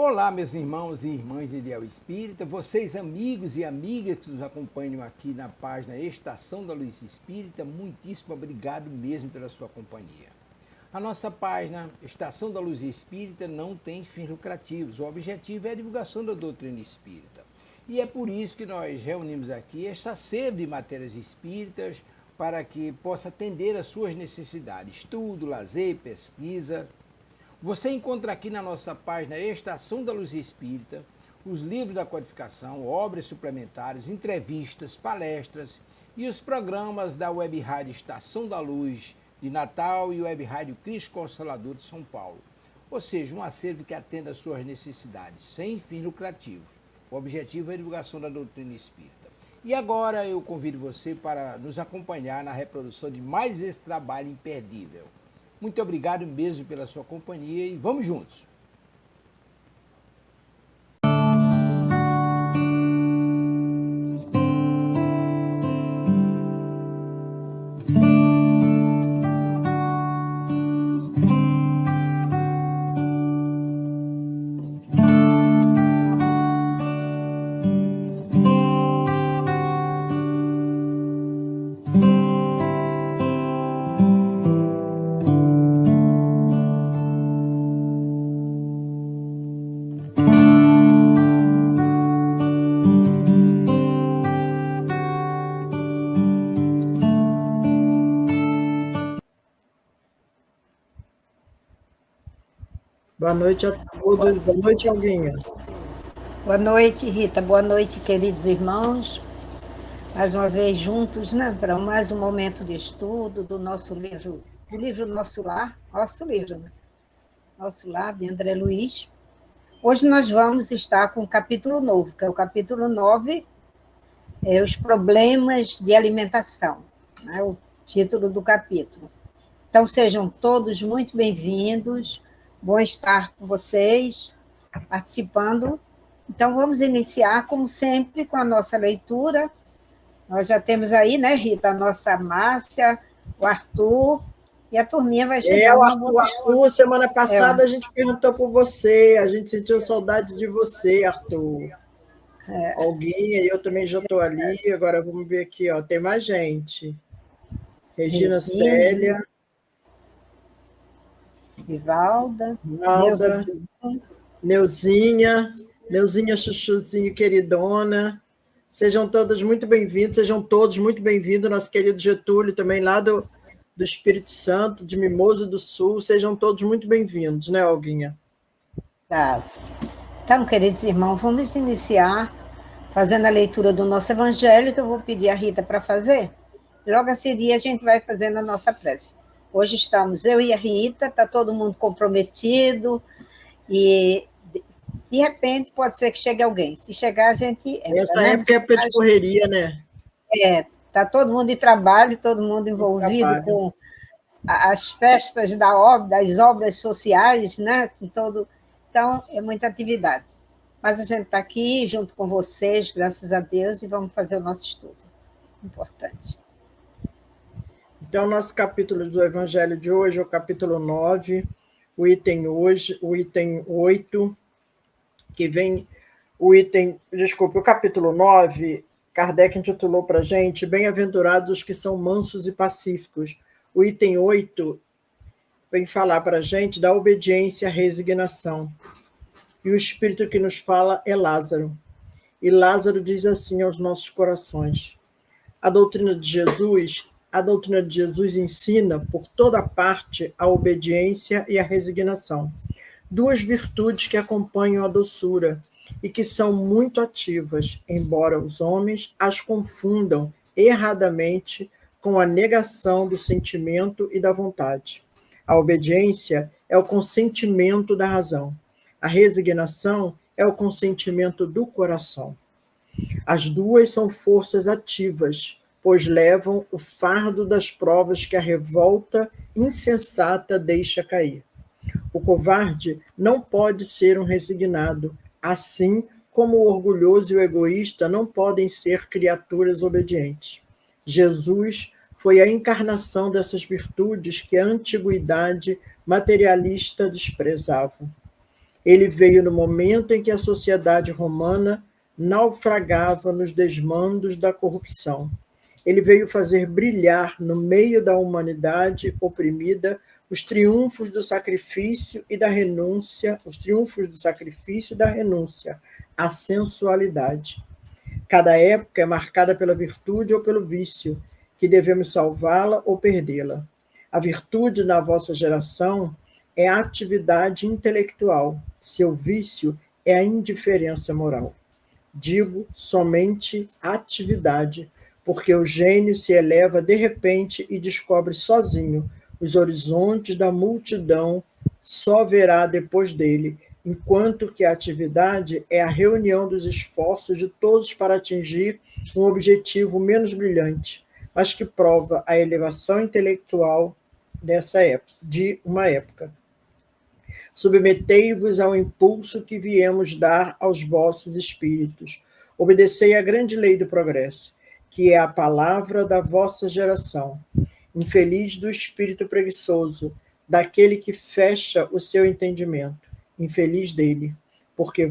Olá, meus irmãos e irmãs de Ideal Espírita, vocês amigos e amigas que nos acompanham aqui na página Estação da Luz Espírita, muitíssimo obrigado mesmo pela sua companhia. A nossa página Estação da Luz Espírita não tem fins lucrativos, o objetivo é a divulgação da doutrina espírita. E é por isso que nós reunimos aqui esta sede de matérias espíritas para que possa atender às suas necessidades, estudo, lazer, pesquisa. Você encontra aqui na nossa página Estação da Luz Espírita os livros da codificação, obras suplementares, entrevistas, palestras e os programas da Web Rádio Estação da Luz de Natal e Web Rádio Cristo Consolador de São Paulo. Ou seja, um acervo que atenda às suas necessidades, sem fins lucrativos. O objetivo é a divulgação da doutrina espírita. E agora eu convido você para nos acompanhar na reprodução de mais esse trabalho imperdível. Muito obrigado mesmo pela sua companhia e vamos juntos! Boa noite a todos. Boa noite, Alguinha. Boa noite, Rita. Boa noite, queridos irmãos. Mais uma vez juntos, né, para mais um momento de estudo do nosso livro, do livro Nosso Lar, nosso livro, né? Nosso Lar, de André Luiz. Hoje nós vamos estar com um capítulo novo, que é o capítulo 9, os problemas de alimentação, né, o título do capítulo. Então, sejam todos muito bem-vindos. Bom estar com vocês, participando. Então, vamos iniciar, como sempre, com a nossa leitura. Nós já temos aí, né, Rita, a nossa Márcia, o Arthur, e a turminha vai chegar. O Arthur, semana passada a gente perguntou por você, a gente sentiu saudade de você, Arthur. Alguém, eu também já estou ali, agora vamos ver aqui, ó, tem mais gente. Regina Célia. Vivalda, Neuzinha Chuchuzinho, queridona. Sejam todos muito bem-vindos, nosso querido Getúlio, também lá do Espírito Santo, de Mimoso do Sul. Sejam todos muito bem-vindos, né, Olguinha? Exato. Então, queridos irmãos, vamos iniciar fazendo a leitura do nosso evangelho, que eu vou pedir a Rita para fazer. Logo a seguir, a gente vai fazendo a nossa prece. Hoje estamos eu e a Rita, está todo mundo comprometido, e de repente pode ser que chegue alguém. Se chegar, a gente entra. Essa época de correria, né? Está todo mundo em trabalho, todo mundo envolvido com as festas das obras sociais, né? Com todo... Então, é muita atividade. Mas a gente está aqui junto com vocês, graças a Deus, e vamos fazer o nosso estudo. Importante. Então, nosso capítulo do Evangelho de hoje é o capítulo 9, o item 8, que vem o capítulo 9, Kardec intitulou para a gente Bem-aventurados os que são mansos e pacíficos. O item 8 vem falar para a gente da obediência à resignação. E o espírito que nos fala é Lázaro. E Lázaro diz assim aos nossos corações: A doutrina de Jesus ensina por toda parte a obediência e a resignação, duas virtudes que acompanham a doçura e que são muito ativas, embora os homens as confundam erradamente com a negação do sentimento e da vontade. A obediência é o consentimento da razão. A resignação é o consentimento do coração. As duas são forças ativas, pois levam o fardo das provas que a revolta insensata deixa cair. O covarde não pode ser um resignado, assim como o orgulhoso e o egoísta não podem ser criaturas obedientes. Jesus foi a encarnação dessas virtudes que a antiguidade materialista desprezava. Ele veio no momento em que a sociedade romana naufragava nos desmandos da corrupção. Ele veio fazer brilhar no meio da humanidade oprimida os triunfos do sacrifício e da renúncia, à sensualidade. Cada época é marcada pela virtude ou pelo vício, que devemos salvá-la ou perdê-la. A virtude na vossa geração é a atividade intelectual, seu vício é a indiferença moral. Digo somente atividade, porque o gênio se eleva de repente e descobre sozinho os horizontes da multidão, só verá depois dele, enquanto que a atividade é a reunião dos esforços de todos para atingir um objetivo menos brilhante, mas que prova a elevação intelectual de uma época. Submetei-vos ao impulso que viemos dar aos vossos espíritos. Obedecei à grande lei do progresso, que é a palavra da vossa geração. Infeliz do espírito preguiçoso, daquele que fecha o seu entendimento. Infeliz dele, porque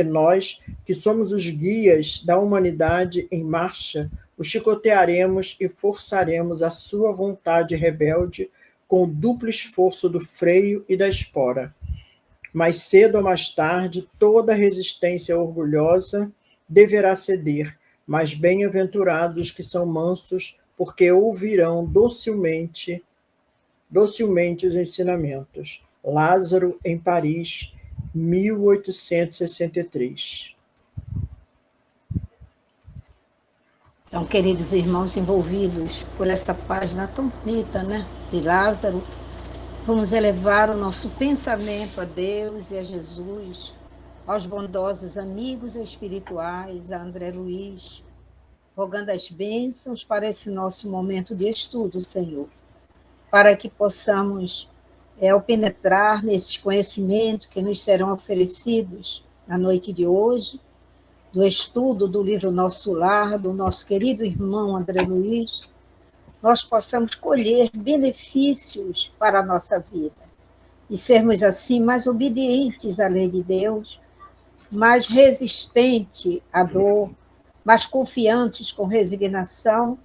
nós, que somos os guias da humanidade em marcha, o chicotearemos e forçaremos a sua vontade rebelde com o duplo esforço do freio e da espora. Mais cedo ou mais tarde, toda resistência orgulhosa deverá ceder, mas bem-aventurados que são mansos, porque ouvirão docilmente os ensinamentos. Lázaro, em Paris, 1863. Então, queridos irmãos envolvidos por essa página tão bonita, né, de Lázaro, vamos elevar o nosso pensamento a Deus e a Jesus, aos bondosos amigos espirituais, a André Luiz, rogando as bênçãos para esse nosso momento de estudo, Senhor, para que possamos, ao penetrar nesses conhecimentos que nos serão oferecidos na noite de hoje, do estudo do livro Nosso Lar, do nosso querido irmão André Luiz, nós possamos colher benefícios para a nossa vida e sermos assim mais obedientes à lei de Deus, mais resistentes à dor, mais confiantes com resignação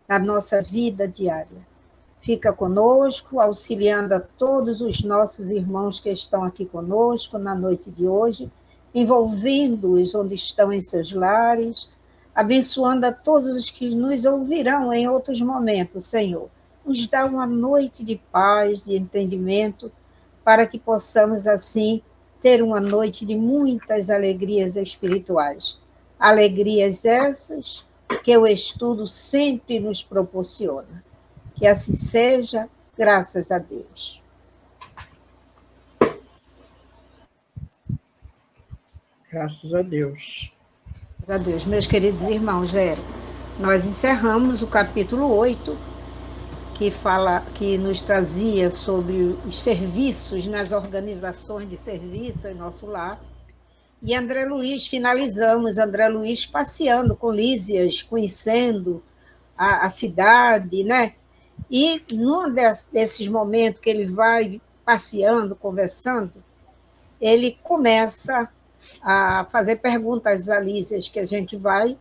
na nossa vida diária. Fica conosco, auxiliando a todos os nossos irmãos que estão aqui conosco na noite de hoje, envolvendo-os onde estão em seus lares, abençoando a todos os que nos ouvirão em outros momentos, Senhor. Nos dá uma noite de paz, de entendimento, para que possamos, assim, ter uma noite de muitas alegrias espirituais. Alegrias essas que o estudo sempre nos proporciona. Que assim seja, graças a Deus. Graças a Deus. Graças a Deus. Meus queridos irmãos, nós encerramos o capítulo 8, que nos trazia sobre os serviços nas organizações de serviço em nosso lar. E André Luiz, finalizamos André Luiz passeando com Lísias, conhecendo a cidade, né? E num desses momentos que ele vai passeando, conversando, ele começa a fazer perguntas a Lísias, que a gente vai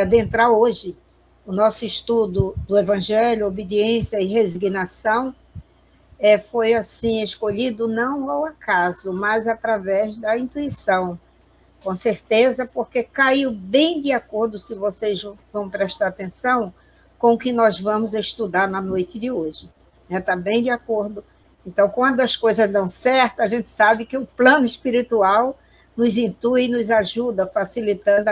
adentrar hoje. O nosso estudo do Evangelho, obediência e resignação, foi assim escolhido não ao acaso, mas através da intuição, com certeza, porque caiu bem de acordo, se vocês vão prestar atenção, com o que nós vamos estudar na noite de hoje. Está bem de acordo. Então, quando as coisas dão certo, a gente sabe que o plano espiritual nos intui e nos ajuda, facilitando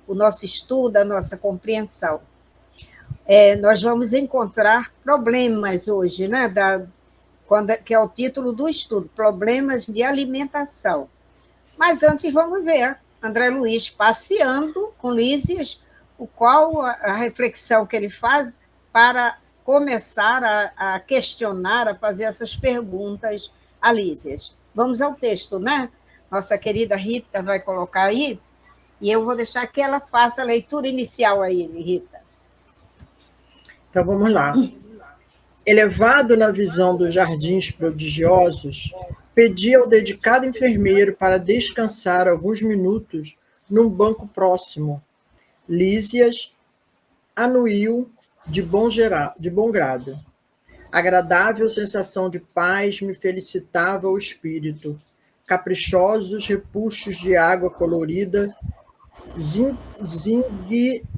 o nosso estudo, a nossa compreensão. Nós vamos encontrar problemas hoje, né? Que é o título do estudo, Problemas de Alimentação. Mas antes vamos ver André Luiz passeando com Lísias, qual a reflexão que ele faz para começar a questionar, a fazer essas perguntas a Lísias. Vamos ao texto, né? Nossa querida Rita vai colocar aí, e eu vou deixar que ela faça a leitura inicial aí, Rita. Então, vamos lá. Elevado na visão dos jardins prodigiosos, Pedi ao dedicado enfermeiro para descansar alguns minutos num banco próximo. Lísias anuiu de bom grado. Agradável sensação de paz me felicitava o espírito. Caprichosos repuxos de água colorida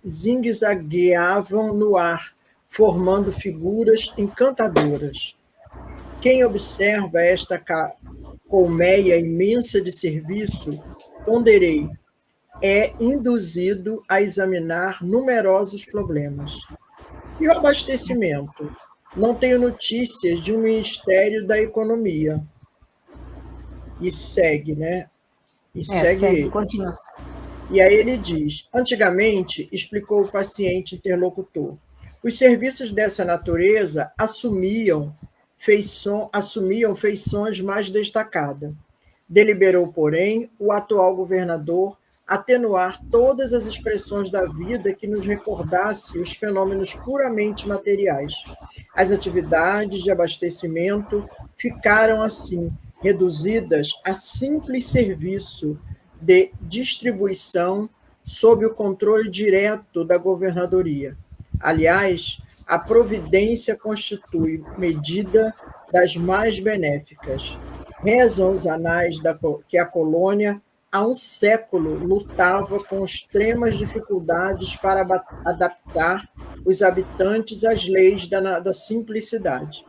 zigue-zagueavam no ar, formando figuras encantadoras. Quem observa esta colmeia imensa de serviço, ponderei, é induzido a examinar numerosos problemas. E o abastecimento? Não tenho notícias de um Ministério da Economia. E segue, né? Segue, continua. E aí ele diz, antigamente, explicou o paciente interlocutor, os serviços dessa natureza assumiam feições mais destacadas. Deliberou, porém, o atual governador atenuar todas as expressões da vida que nos recordasse os fenômenos puramente materiais. As atividades de abastecimento ficaram, assim, reduzidas a simples serviço de distribuição sob o controle direto da governadoria. Aliás, a providência constitui medida das mais benéficas. Rezam os anais que a colônia, há um século, lutava com extremas dificuldades para adaptar os habitantes às leis da simplicidade.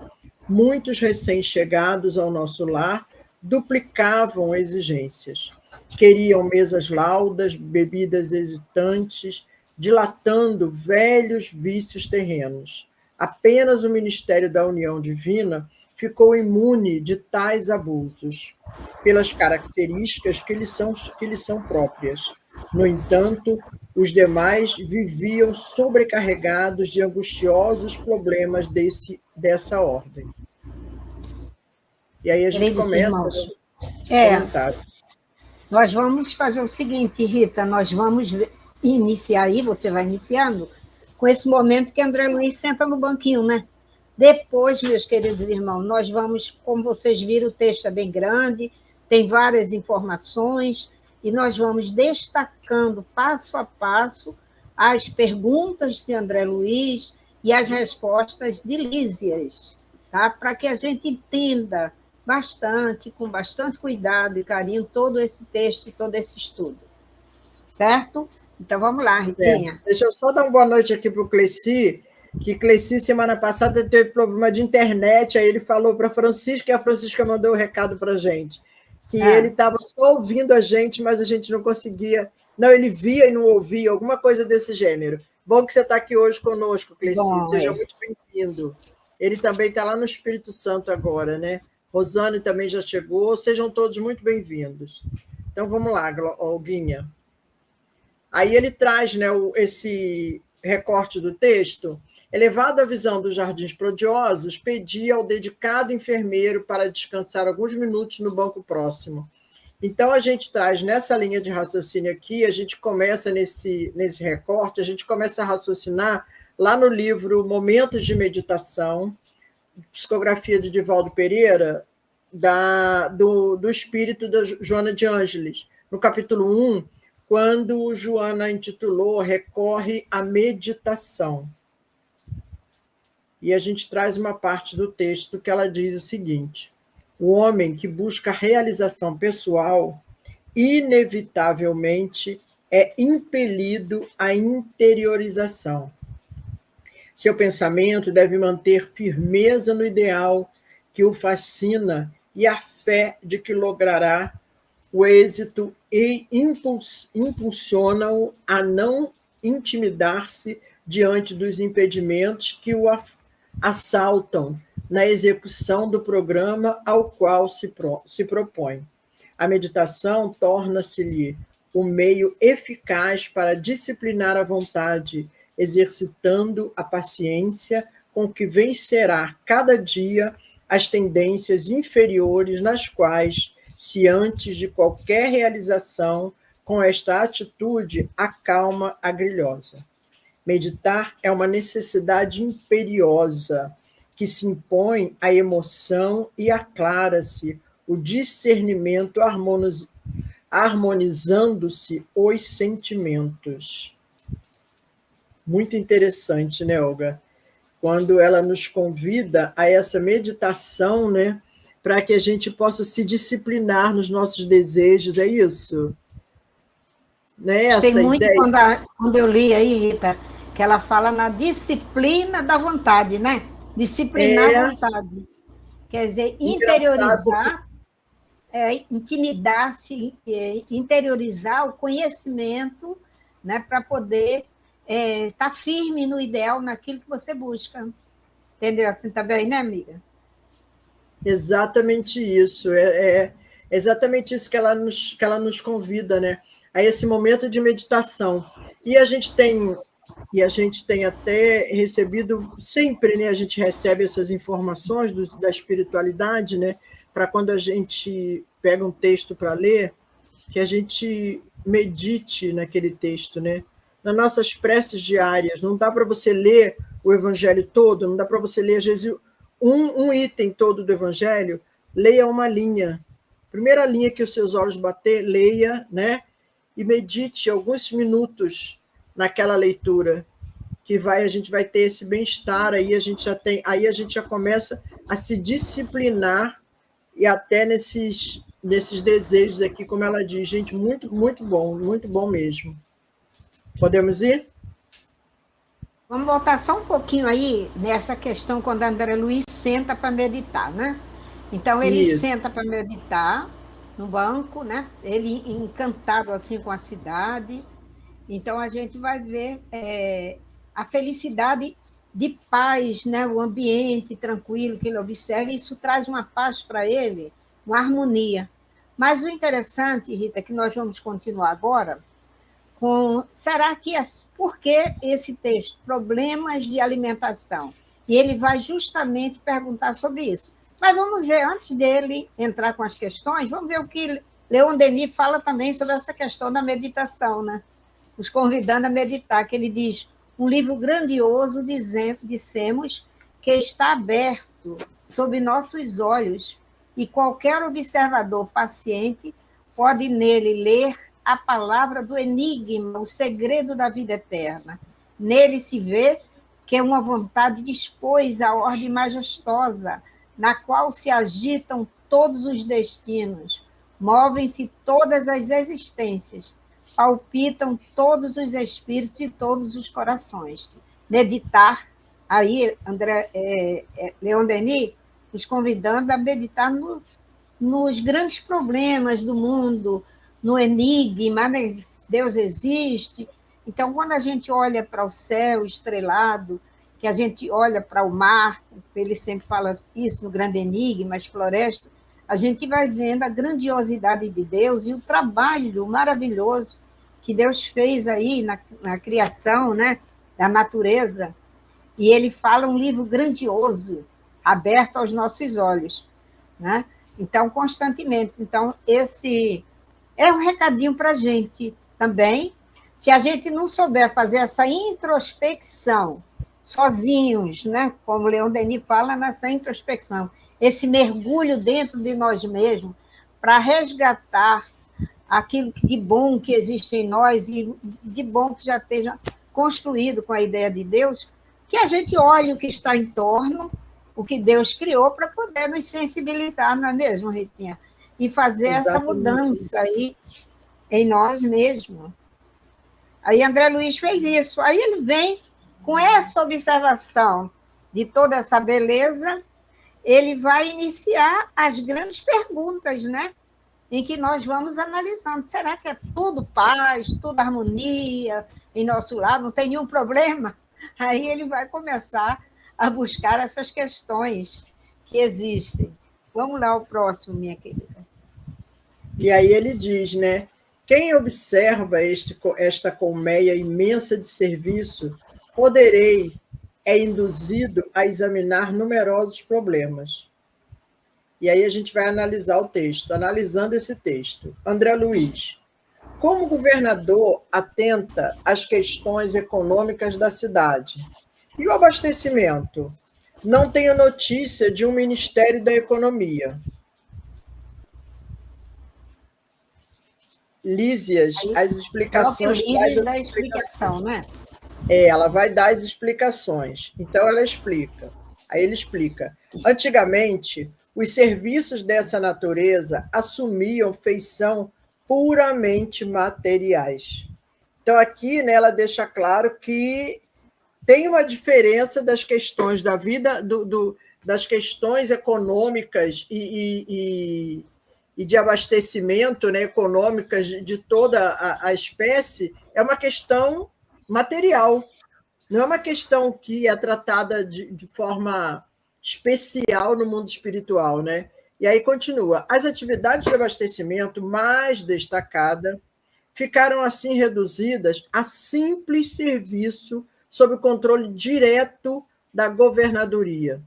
Muitos recém-chegados ao nosso lar duplicavam exigências. Queriam mesas laudas, bebidas hesitantes, dilatando velhos vícios terrenos. Apenas o Ministério da União Divina ficou imune de tais abusos, pelas características que lhes são próprias. No entanto, os demais viviam sobrecarregados de angustiosos problemas dessa ordem. E aí a gente começa a comentar. Nós vamos fazer o seguinte, Rita, nós vamos iniciar aí, você vai iniciando, com esse momento que André Luiz senta no banquinho, né? Depois, meus queridos irmãos, nós vamos, como vocês viram, o texto é bem grande, tem várias informações, e nós vamos destacando passo a passo as perguntas de André Luiz e as respostas de Lísias, tá? Para que a gente entenda bastante, com bastante cuidado e carinho, todo esse texto e todo esse estudo. Certo? Então, vamos lá, Ritinha. Deixa eu só dar uma boa noite aqui para o Cleci, que Cleci, semana passada, teve problema de internet, aí ele falou para a Francisca, e a Francisca mandou um recado para a gente, que ele estava só ouvindo a gente, mas a gente não conseguia... Não, ele via e não ouvia, alguma coisa desse gênero. Bom que você está aqui hoje conosco, Cleci, seja muito bem-vindo. Ele também está lá no Espírito Santo agora, né? Rosane também já chegou, sejam todos muito bem-vindos. Então, vamos lá, Olguinha. Aí ele traz, né, esse recorte do texto. Elevado à visão dos jardins prodigiosos, pedi ao dedicado enfermeiro para descansar alguns minutos no banco próximo. Então, a gente traz nessa linha de raciocínio aqui, a gente começa nesse recorte, a gente começa a raciocinar lá no livro Momentos de Meditação, psicografia de Divaldo Pereira, do espírito da Joana de Ângeles, no capítulo 1, quando Joana intitulou Recorre à Meditação. E a gente traz uma parte do texto que ela diz o seguinte: o homem que busca realização pessoal, inevitavelmente, é impelido à interiorização. Seu pensamento deve manter firmeza no ideal que o fascina e a fé de que logrará o êxito e impulsiona-o a não intimidar-se diante dos impedimentos que o assaltam na execução do programa ao qual se propõe. A meditação torna-se-lhe o meio eficaz para disciplinar a vontade, exercitando a paciência com que vencerá cada dia as tendências inferiores nas quais, se antes de qualquer realização, com esta atitude, acalma a grilhosa. Meditar é uma necessidade imperiosa que se impõe à emoção e aclara-se o discernimento, harmonizando-se os sentimentos. Muito interessante, né, Olga? Quando ela nos convida a essa meditação, né, para que a gente possa se disciplinar nos nossos desejos, é isso? Né, Gostei essa muito ideia. quando eu li aí, Rita, que ela fala na disciplina da vontade, né? Disciplinar a É vontade. Quer dizer, engraçado. interiorizar, intimidar-se, interiorizar o conhecimento, né, para poder estar firme no ideal, naquilo que você busca. Entendeu assim também, né, amiga? Exatamente isso. É exatamente isso que ela nos convida, né? A esse momento de meditação. E a gente tem até recebido sempre, né? A gente recebe essas informações da espiritualidade, né? Para quando a gente pega um texto para ler, que a gente medite naquele texto, né? Nas nossas preces diárias. Não dá para você ler o Evangelho todo, não dá para você ler, às vezes, um item todo do Evangelho, leia uma linha. Primeira linha que os seus olhos bater, leia, né? E medite alguns minutos naquela leitura, que a gente vai ter esse bem-estar, aí a gente já começa a se disciplinar e até nesses desejos aqui, como ela diz, gente, muito muito bom mesmo. Podemos ir? Vamos voltar só um pouquinho aí nessa questão quando André Luiz senta para meditar, né? Então ele Isso. senta para meditar no banco, né? Ele encantado assim com a cidade. Então a gente vai ver a felicidade de paz, né? O ambiente tranquilo que ele observa, e isso traz uma paz para ele, uma harmonia. Mas o interessante, Rita, que nós vamos continuar agora será que por que esse texto? Problemas de alimentação. E ele vai justamente perguntar sobre isso. Mas vamos ver, antes dele entrar com as questões, vamos ver o que Leon Denis fala também sobre essa questão da meditação, né? Nos convidando a meditar, que ele diz, um livro grandioso, dissemos, que está aberto sob nossos olhos, e qualquer observador paciente pode nele ler a palavra do enigma, o segredo da vida eterna. Nele se vê que é uma vontade dispôs a ordem majestosa, na qual se agitam todos os destinos, movem-se todas as existências, palpitam todos os espíritos e todos os corações. Meditar, aí, Leon Denis, nos convidando a meditar nos grandes problemas do mundo, no enigma, né? Deus existe. Então, quando a gente olha para o céu estrelado, que a gente olha para o mar, ele sempre fala isso no grande enigma, as florestas, a gente vai vendo a grandiosidade de Deus e o trabalho maravilhoso que Deus fez aí na criação, né, da natureza. E ele fala um livro grandioso, aberto aos nossos olhos, né? Então, constantemente. Então, esse é um recadinho para a gente também. Se a gente não souber fazer essa introspecção sozinhos, né? Como Leon Denis fala nessa introspecção, esse mergulho dentro de nós mesmos para resgatar aquilo de bom que existe em nós e de bom que já esteja construído com a ideia de Deus, que a gente olhe o que está em torno, o que Deus criou, para poder nos sensibilizar, não é mesmo, Ritinha? E fazer essa mudança aí em nós mesmos. Aí André Luiz fez isso. Aí ele vem com essa observação de toda essa beleza, ele vai iniciar as grandes perguntas, né? Em que nós vamos analisando. Será que é tudo paz, tudo harmonia em nosso lar? Não tem nenhum problema? Aí ele vai começar a buscar essas questões que existem. Vamos lá, o próximo, minha querida. E aí ele diz, né? Quem observa esta colmeia imensa de serviço, é induzido a examinar numerosos problemas. E aí a gente vai analisar o texto, analisando esse texto. André Luiz, como governador atenta às questões econômicas da cidade? E o abastecimento? Não tenho notícia de um Ministério da Economia. Lísias, as explicações... Lísias dá explicação, né? Ela vai dar as explicações. Então, ela explica. Aí ele explica. Antigamente, os serviços dessa natureza assumiam feição puramente materiais. Então, aqui, né, ela deixa claro que tem uma diferença das questões da vida, das questões econômicas e de abastecimento, né, econômicas de toda a espécie, é uma questão material. Não é uma questão que é tratada de forma especial no mundo espiritual, né? E aí continua. As atividades de abastecimento mais destacadas ficaram assim reduzidas a simples serviço sob o controle direto da governadoria.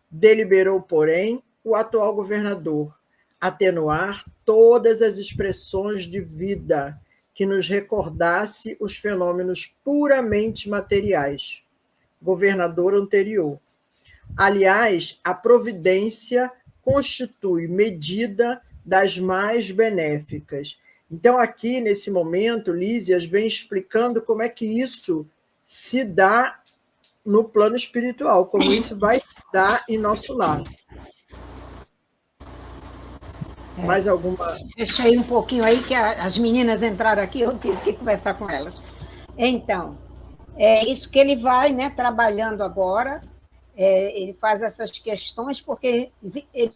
Deliberou, porém, o atual governador atenuar todas as expressões de vida que nos recordasse os fenômenos puramente materiais. Governador anterior. Aliás, a providência constitui medida das mais benéficas. Então, aqui, nesse momento, Lísias vem explicando como é que isso se dá no plano espiritual, como isso vai se dar em nosso lar. Mais alguma? Fechei um pouquinho aí, que as meninas entraram aqui, eu tive que conversar com elas. Então, é isso que ele vai, né, trabalhando agora, ele faz essas questões, porque ele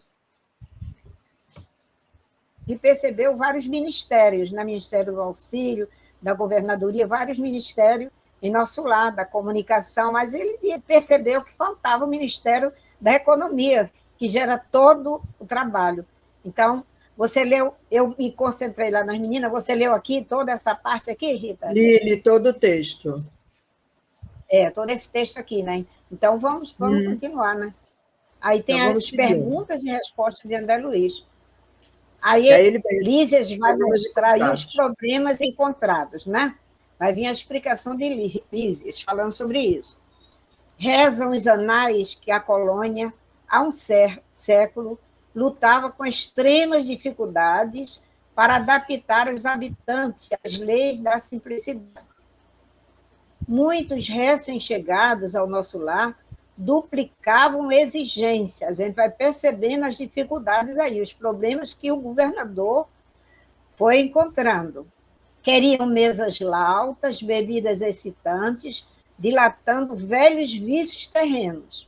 percebeu vários ministérios, né, Ministério do Auxílio, da Governadoria, vários ministérios em nosso lar, da comunicação, mas ele percebeu que faltava o Ministério da Economia, que gera todo o trabalho. Então, você leu, eu me concentrei lá nas meninas, você leu aqui toda essa parte aqui, Rita? Li todo o texto. Todo esse texto aqui, né? Então, vamos continuar, né? Aí tem então, as perguntas e respostas de André Luiz. Aí ele Lísias vai mostrar aí os problemas encontrados, né? Vai vir a explicação de Lísias, falando sobre isso. Rezam os anais que a colônia, há um século, lutava com extremas dificuldades para adaptar os habitantes às leis da simplicidade. Muitos recém-chegados ao nosso lar duplicavam exigências. A gente vai percebendo as dificuldades aí, os problemas que o governador foi encontrando. Queriam mesas altas, bebidas excitantes, dilatando velhos vícios terrenos.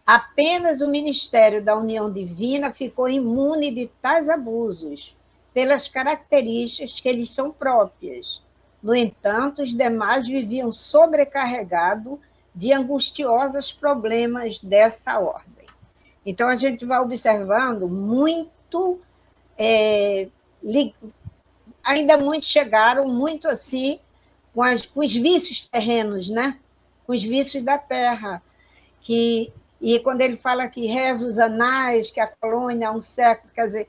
Apenas o Ministério da União Divina ficou imune de tais abusos, pelas características que lhes são próprias. No entanto, os demais viviam sobrecarregados de angustiosos problemas dessa ordem. Então, a gente vai observando muito, ainda muitos chegaram muito assim, com os vícios terrenos, né? Com os vícios da terra, e quando ele fala que reza os anais, que a colônia há um século, quer dizer,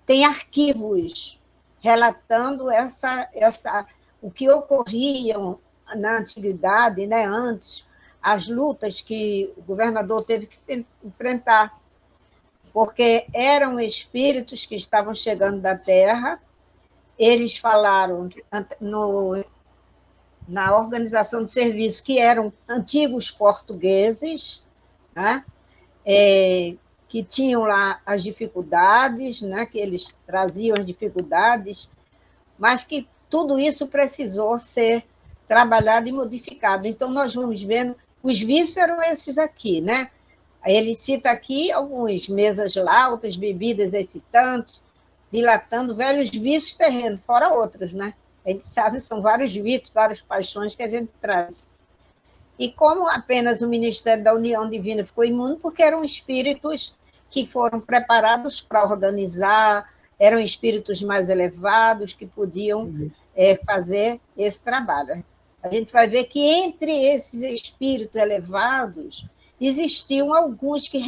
tem arquivos relatando o que ocorria na antiguidade, né, antes, as lutas que o governador teve que enfrentar, porque eram espíritos que estavam chegando da Terra, eles falaram na organização de serviço que eram antigos portugueses, né, que tinham lá as dificuldades, né, que eles traziam as dificuldades, mas que tudo isso precisou ser trabalhado e modificado. Então, nós vamos vendo, os vícios eram esses aqui, né? Ele cita aqui alguns, mesas altas, bebidas excitantes, dilatando velhos vícios terrenos, fora outros, né? A gente sabe, são vários vícios, várias paixões que a gente traz. E como apenas o Ministério da União Divina ficou imune, porque eram espíritos que foram preparados para organizar, eram espíritos mais elevados que podiam fazer esse trabalho. A gente vai ver que entre esses espíritos elevados existiam alguns que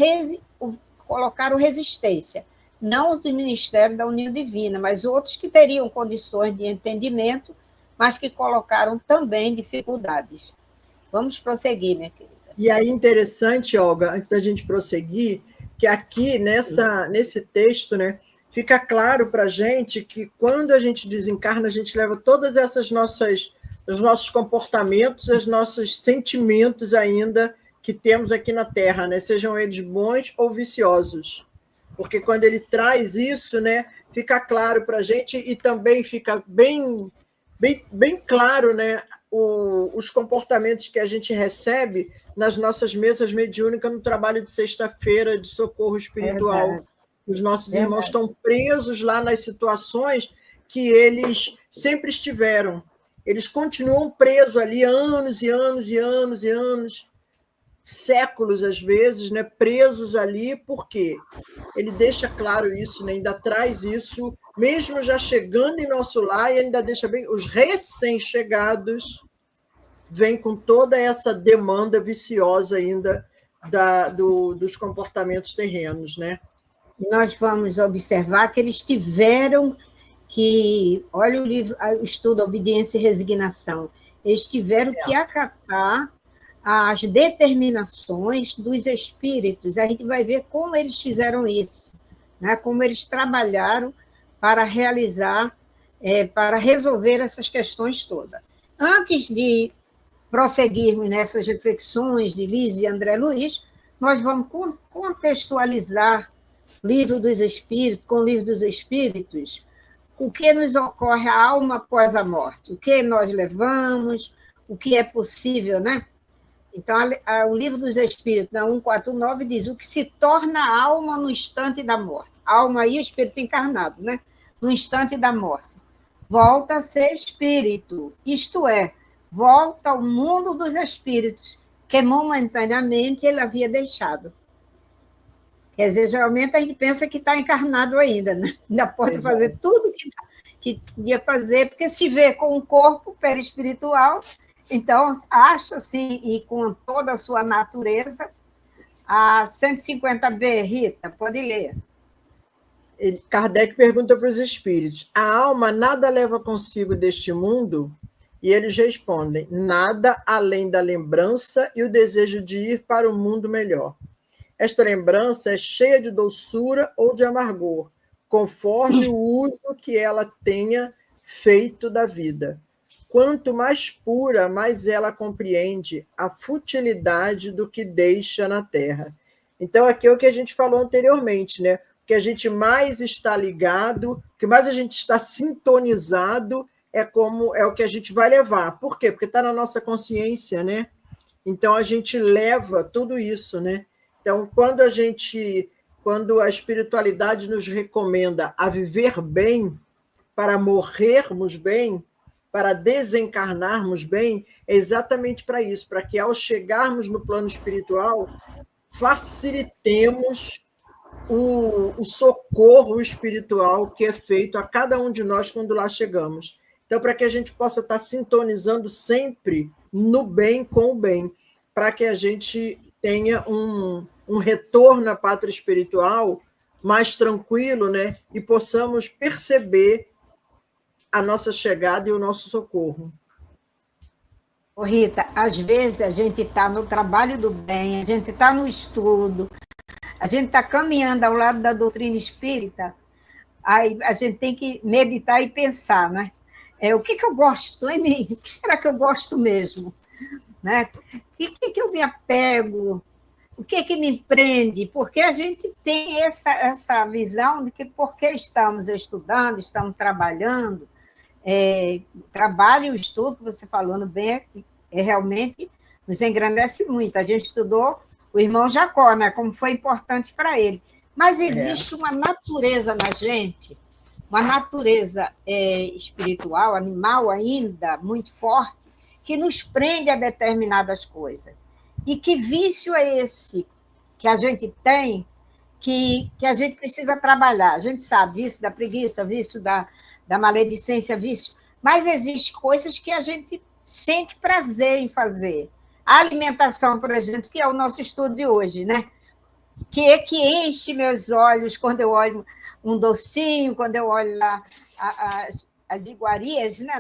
colocaram resistência, não do Ministério da União Divina, mas outros que teriam condições de entendimento, mas que colocaram também dificuldades. Vamos prosseguir, minha querida. E aí, interessante, Olga, antes da gente prosseguir, que aqui nesse texto, né, fica claro para a gente que quando a gente desencarna, a gente leva todas essas os nossos comportamentos, os nossos sentimentos ainda que temos aqui na Terra, né? Sejam eles bons ou viciosos. Porque quando ele traz isso, né, fica claro para a gente e também fica bem claro, né, os comportamentos que a gente recebe nas nossas mesas mediúnicas no trabalho de sexta-feira de socorro espiritual. Os nossos irmãos estão presos lá nas situações que eles sempre estiveram. Eles continuam presos ali anos e anos e anos e anos, séculos às vezes, né, presos ali, por quê? Ele deixa claro isso, né, ainda traz isso, mesmo já chegando em nosso lar, e ainda deixa bem, os recém-chegados vêm com toda essa demanda viciosa ainda dos comportamentos terrenos, né? Nós vamos observar que eles tiveram que, olha o livro, o estudo Obediência e Resignação, eles tiveram que acatar as determinações dos espíritos. A gente vai ver como eles fizeram isso, né? Como eles trabalharam para realizar, para resolver essas questões todas. Antes de prosseguirmos nessas reflexões de Liz e André Luiz, nós vamos contextualizar o Livro dos Espíritos, com o Livro dos Espíritos, o que nos ocorre a alma após a morte, o que nós levamos, o que é possível, né? Então, o Livro dos Espíritos, na 149, diz o que se torna a alma no instante da morte. A alma aí, o espírito encarnado, né? No instante da morte. Volta a ser espírito, isto é, volta ao mundo dos espíritos, que momentaneamente ele havia deixado. Quer dizer, geralmente a gente pensa que está encarnado ainda, né? Ainda pode fazer tudo que ia fazer, porque se vê com um corpo perispiritual, então acha-se, e com toda a sua natureza, a 150b, Rita, pode ler. Kardec pergunta para os espíritos: a alma nada leva consigo deste mundo? E eles respondem: nada além da lembrança e o desejo de ir para um mundo melhor. Esta lembrança é cheia de doçura ou de amargor, conforme o uso que ela tenha feito da vida. Quanto mais pura, mais ela compreende a futilidade do que deixa na terra. Então, aqui é o que a gente falou anteriormente, né? Que a gente mais está ligado, que mais a gente está sintonizado, é o que a gente vai levar. Por quê? Porque está na nossa consciência, né? Então, a gente leva tudo isso, né? Então, quando a espiritualidade nos recomenda a viver bem, para morrermos bem, para desencarnarmos bem, é exatamente para isso, para que ao chegarmos no plano espiritual, facilitemos o socorro espiritual que é feito a cada um de nós quando lá chegamos. Então, para que a gente possa estar sintonizando sempre no bem com o bem, para que a gente tenha um retorno à pátria espiritual mais tranquilo, né? E possamos perceber a nossa chegada e o nosso socorro. Ô Rita, às vezes a gente está no trabalho do bem, a gente está no estudo, a gente está caminhando ao lado da doutrina espírita, aí a gente tem que meditar e pensar, né? O que eu gosto em mim? O que será que eu gosto mesmo? Né? E o que eu me apego? O que me prende? Porque a gente tem essa visão de que porque estamos estudando, estamos trabalhando, trabalho e o estudo que você falando bem, realmente nos engrandece muito. A gente estudou o irmão Jacó, né? Como foi importante para ele. Mas existe uma natureza na gente, uma natureza espiritual, animal ainda, muito forte, que nos prende a determinadas coisas. E que vício é esse que a gente tem, que a gente precisa trabalhar? A gente sabe, vício da preguiça, vício da maledicência, vício, mas existem coisas que a gente sente prazer em fazer. A alimentação, por exemplo, que é o nosso estudo de hoje, né? Que enche meus olhos quando eu olho um docinho, quando eu olho lá as iguarias, né,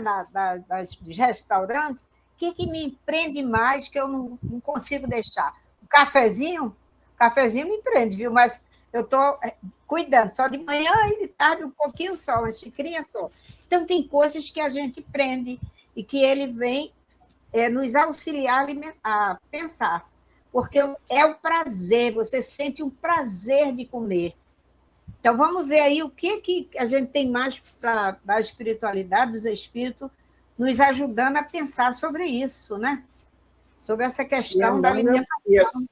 dos restaurantes. O que me prende mais que eu não consigo deixar? O cafezinho me prende, viu? Mas eu estou cuidando, só de manhã e de tarde um pouquinho só, uma xicrinha só. Então, tem coisas que a gente prende e que ele vem nos auxiliar a pensar, porque é o prazer, você sente um prazer de comer. Então, vamos ver aí o que a gente tem mais da espiritualidade, dos espíritos, nos ajudando a pensar sobre isso, né? Sobre essa questão da alimentação.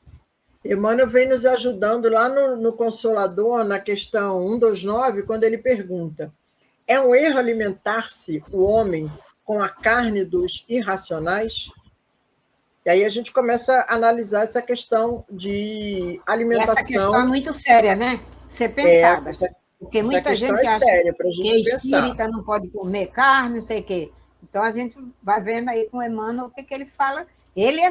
Emmanuel vem nos ajudando lá no Consolador, na questão 129, quando ele pergunta: é um erro alimentar-se o homem com a carne dos irracionais? E aí a gente começa a analisar essa questão de alimentação. Essa questão é muito séria, né? Ser pensada. Porque muita gente acha séria, que espírita não pode comer carne, não sei o quê. Então, a gente vai vendo aí com o Emmanuel o que ele fala. Ele é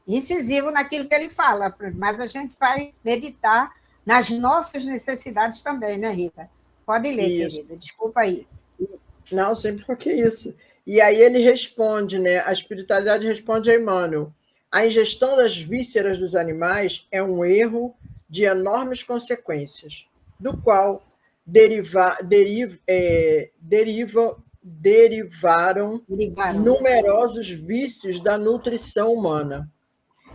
incisivo naquilo que ele fala, mas a gente vai meditar nas nossas necessidades também, né, Rita? Pode ler, querida. Desculpa aí. Não, sempre porque isso. E aí ele responde, né? A espiritualidade responde a Emmanuel: a ingestão das vísceras dos animais é um erro de enormes consequências, do qual derivaram numerosos vícios da nutrição humana.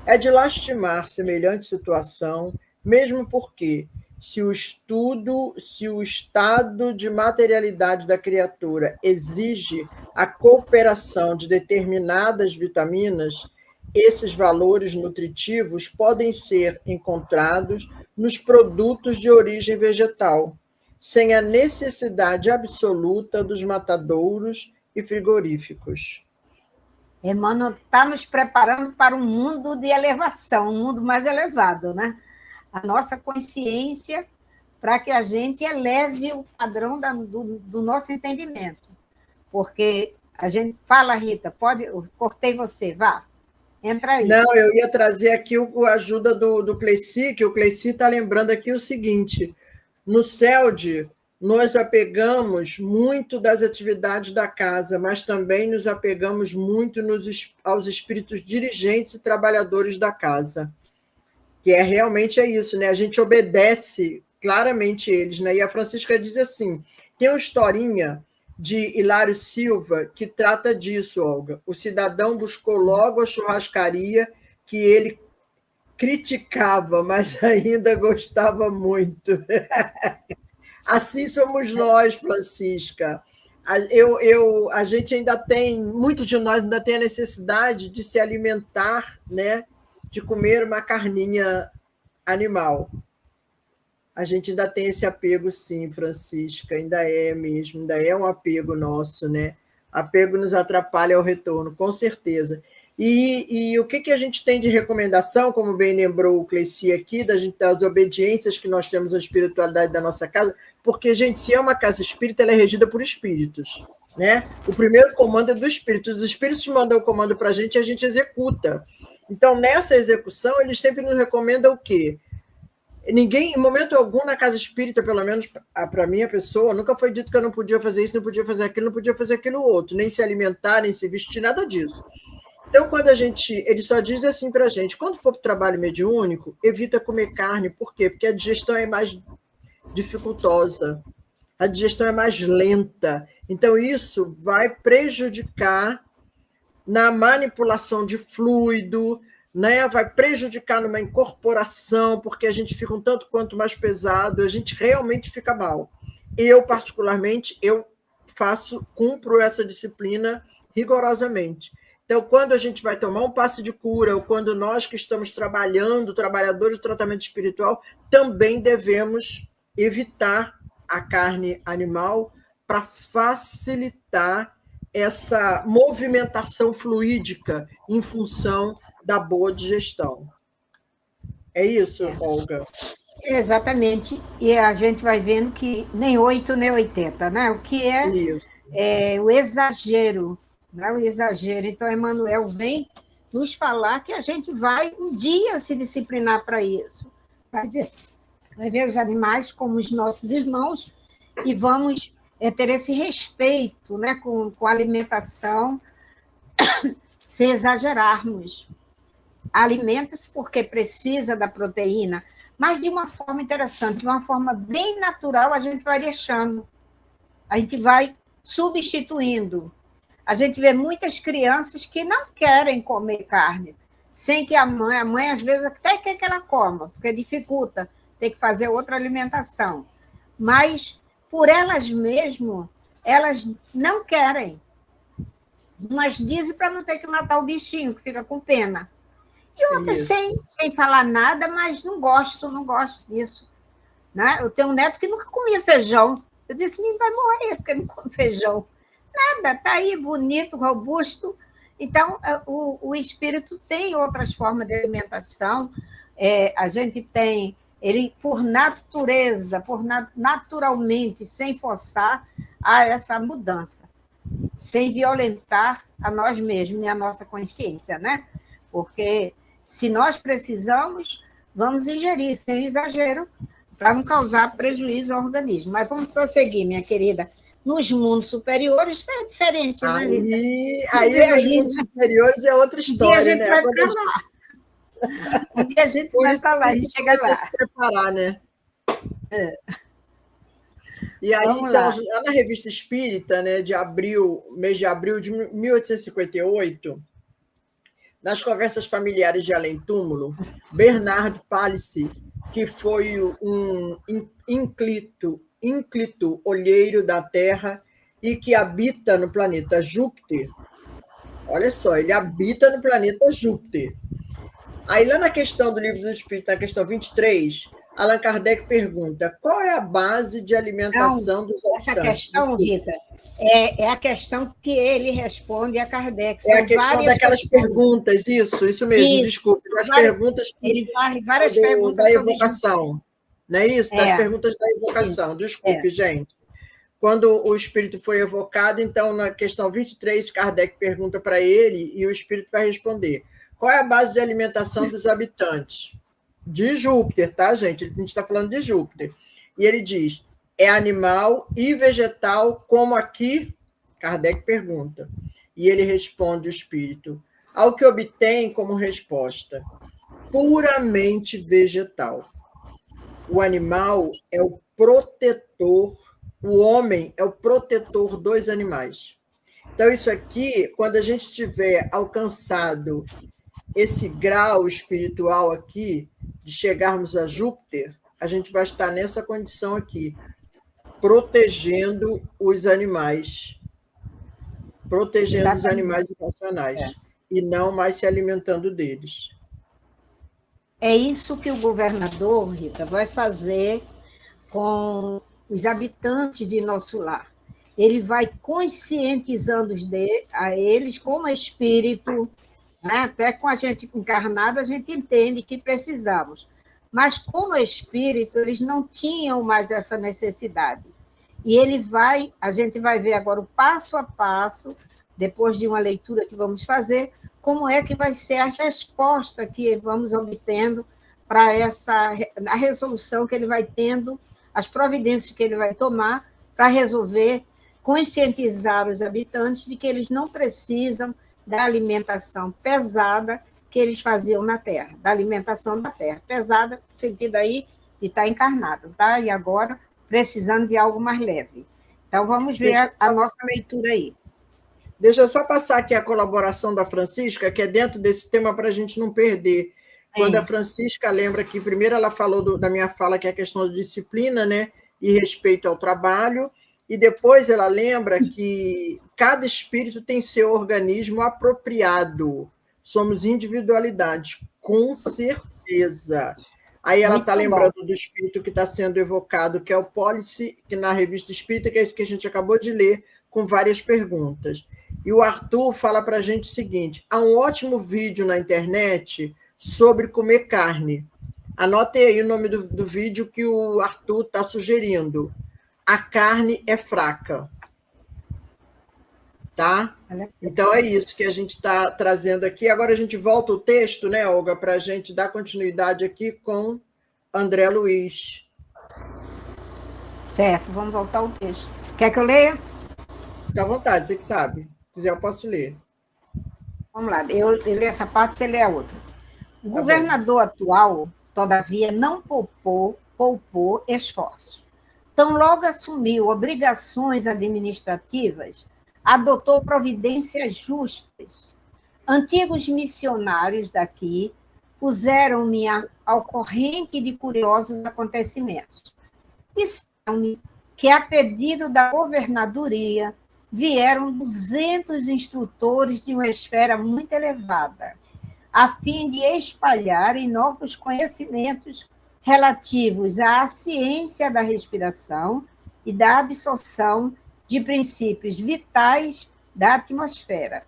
É de lastimar semelhante situação, mesmo porque, se o estado de materialidade da criatura exige a cooperação de determinadas vitaminas, esses valores nutritivos podem ser encontrados nos produtos de origem vegetal, sem a necessidade absoluta dos matadouros e frigoríficos. Emmanuel está nos preparando para um mundo de elevação, um mundo mais elevado, né? A nossa consciência, para que a gente eleve o padrão do nosso entendimento. Porque a gente fala, Rita, cortei você, vá, entra aí. Não, eu ia trazer aqui a ajuda do Cleci, que o Cleci está lembrando aqui o seguinte: no CELD, nós apegamos muito das atividades da casa, mas também nos apegamos muito aos espíritos dirigentes e trabalhadores da casa. Que realmente é isso, né? A gente obedece claramente eles, né? E a Francisca diz assim: tem uma historinha de Hilário Silva que trata disso, Olga. O cidadão buscou logo a churrascaria que ele criticava, mas ainda gostava muito. Assim somos nós, Francisca. A gente ainda tem, muitos de nós ainda tem a necessidade de se alimentar, né? De comer uma carninha animal. A gente ainda tem esse apego, sim, Francisca, ainda é mesmo, ainda é um apego nosso, né? Apego nos atrapalha ao retorno, com certeza. E o que a gente tem de recomendação, como bem lembrou o Cleci aqui, das obediências que nós temos à espiritualidade da nossa casa, porque, gente, se é uma casa espírita, ela é regida por espíritos, né? O primeiro comando é do espírito. Os espíritos mandam o comando para a gente e a gente executa. Então, nessa execução, eles sempre nos recomendam o quê? Ninguém, em momento algum, na casa espírita, pelo menos para minha pessoa, nunca foi dito que eu não podia fazer isso, não podia fazer aquilo, não podia fazer aquilo outro, nem se alimentar, nem se vestir, nada disso. Então, quando ele só diz assim para a gente: quando for para o trabalho mediúnico, evita comer carne. Por quê? Porque a digestão é mais dificultosa, a digestão é mais lenta. Então, isso vai prejudicar na manipulação de fluido, né? Vai prejudicar numa incorporação, porque a gente fica um tanto quanto mais pesado, a gente realmente fica mal. Eu, particularmente, cumpro essa disciplina rigorosamente. Então, quando a gente vai tomar um passe de cura, ou quando nós que estamos trabalhadores do tratamento espiritual, também devemos evitar a carne animal para facilitar essa movimentação fluídica em função da boa digestão. É isso, Olga? Exatamente. E a gente vai vendo que nem 8, nem 80, né? O que é o exagero, né? O exagero. Então, Emmanuel vem nos falar que a gente vai um dia se disciplinar para isso. Vai ver os animais como os nossos irmãos e vamos ter esse respeito, né, com a alimentação, sem exagerarmos. Alimenta-se porque precisa da proteína, mas de uma forma interessante, de uma forma bem natural, a gente vai deixando. A gente vai substituindo. A gente vê muitas crianças que não querem comer carne, sem que a mãe às vezes até quer que ela coma, porque dificulta, tem que fazer outra alimentação. Mas, por elas mesmas, elas não querem. Mas dizem para não ter que matar o bichinho, que fica com pena. E outras sem falar nada, mas não gosto disso. Né? Eu tenho um neto que nunca comia feijão. Eu disse, menino, vai morrer porque não come feijão. Nada, está aí, bonito, robusto. Então, o espírito tem outras formas de alimentação. A gente tem, ele, por natureza, naturalmente, sem forçar, há essa mudança, sem violentar a nós mesmos e a nossa consciência, né? Porque se nós precisamos, vamos ingerir, sem exagero, para não causar prejuízo ao organismo. Mas vamos prosseguir, minha querida. Nos mundos superiores, isso é diferente, né, Lisa? Aí nos mundos superiores é outra história, né? Um dia a gente vai para lá, a gente chega lá. Se preparar, né? E aí, então, lá na Revista Espírita, né, mês de abril de 1858, nas conversas familiares de Além Túmulo, Bernard Palissy, que foi um ínclito olheiro da Terra e que habita no planeta Júpiter. Olha só, ele habita no planeta Júpiter. Aí, lá na questão do Livro do Espírito, na questão 23, Allan Kardec pergunta qual é a base de alimentação dos habitantes? Essa questão, Rita, é a questão que ele responde a Kardec. É a questão daquelas perguntas, isso mesmo, desculpe. Das perguntas ele faz várias perguntas da evocação. Não é isso? Das perguntas da evocação. Isso. Desculpe, gente. Quando o espírito foi evocado, então, na questão 23, Kardec pergunta para ele e o espírito vai responder. Qual é a base de alimentação dos habitantes? De Júpiter, tá, gente? A gente está falando de Júpiter. E ele diz, é animal e vegetal, como aqui? Kardec pergunta. E ele responde, o espírito, ao que obtém como resposta, puramente vegetal. O animal é o protetor, o homem é o protetor dos animais. Então, isso aqui, quando a gente tiver alcançado esse grau espiritual aqui, de chegarmos a Júpiter, a gente vai estar nessa condição aqui, protegendo os animais. Protegendo os animais irracionais. E não mais se alimentando deles. É isso que o governador, Rita, vai fazer com os habitantes de nosso lar. Ele vai conscientizando a eles como espírito, né? Até com a gente encarnada, a gente entende que precisamos. Mas, como espírito, eles não tinham mais essa necessidade. E a gente vai ver agora o passo a passo, depois de uma leitura que vamos fazer, como é que vai ser a resposta que vamos obtendo para a resolução que ele vai tendo, as providências que ele vai tomar para resolver, conscientizar os habitantes de que eles não precisam da alimentação pesada que eles faziam na Terra, da alimentação da Terra. Pesada, no sentido aí de estar encarnado, tá? E agora precisando de algo mais leve. Então, vamos ver a nossa leitura aí. Deixa eu só passar aqui a colaboração da Francisca, que é dentro desse tema para a gente não perder. Quando a Francisca lembra que, primeiro, ela falou da minha fala, que é a questão da disciplina, né, e respeito ao trabalho, e depois ela lembra que cada espírito tem seu organismo apropriado. Somos individualidades, com certeza. Aí ela está lembrando do espírito que está sendo evocado, que é o Palissy, que na Revista Espírita, que é esse que a gente acabou de ler, com várias perguntas. E o Arthur fala para a gente o seguinte, há um ótimo vídeo na internet sobre comer carne. Anotem aí o nome do vídeo que o Arthur está sugerindo. A carne é fraca. Tá? Então, é isso que a gente está trazendo aqui. Agora a gente volta o texto, né, Olga, para a gente dar continuidade aqui com André Luiz. Certo, vamos voltar ao texto. Quer que eu leia? Fica à vontade, você que sabe. Se quiser, eu posso ler. Vamos lá, eu leio essa parte, você lê a outra. O governador atual todavia, não poupou esforços. Tão logo assumiu obrigações administrativas, adotou providências justas. Antigos missionários daqui puseram-me ao corrente de curiosos acontecimentos. Disseram-me que, a pedido da governadoria, vieram 200 instrutores de uma esfera muito elevada, a fim de espalharem novos conhecimentos relativos à ciência da respiração e da absorção de princípios vitais da atmosfera.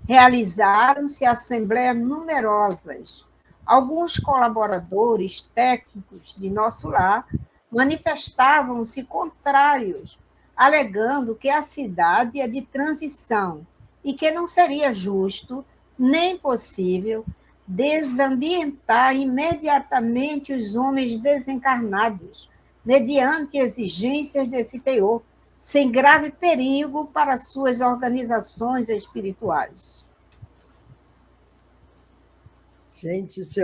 Realizaram-se assembleias numerosas. Alguns colaboradores técnicos de nosso lar manifestavam-se contrários, alegando que a cidade é de transição e que não seria justo nem possível desambientar imediatamente os homens desencarnados, mediante exigências desse teor, sem grave perigo para suas organizações espirituais. Gente, isso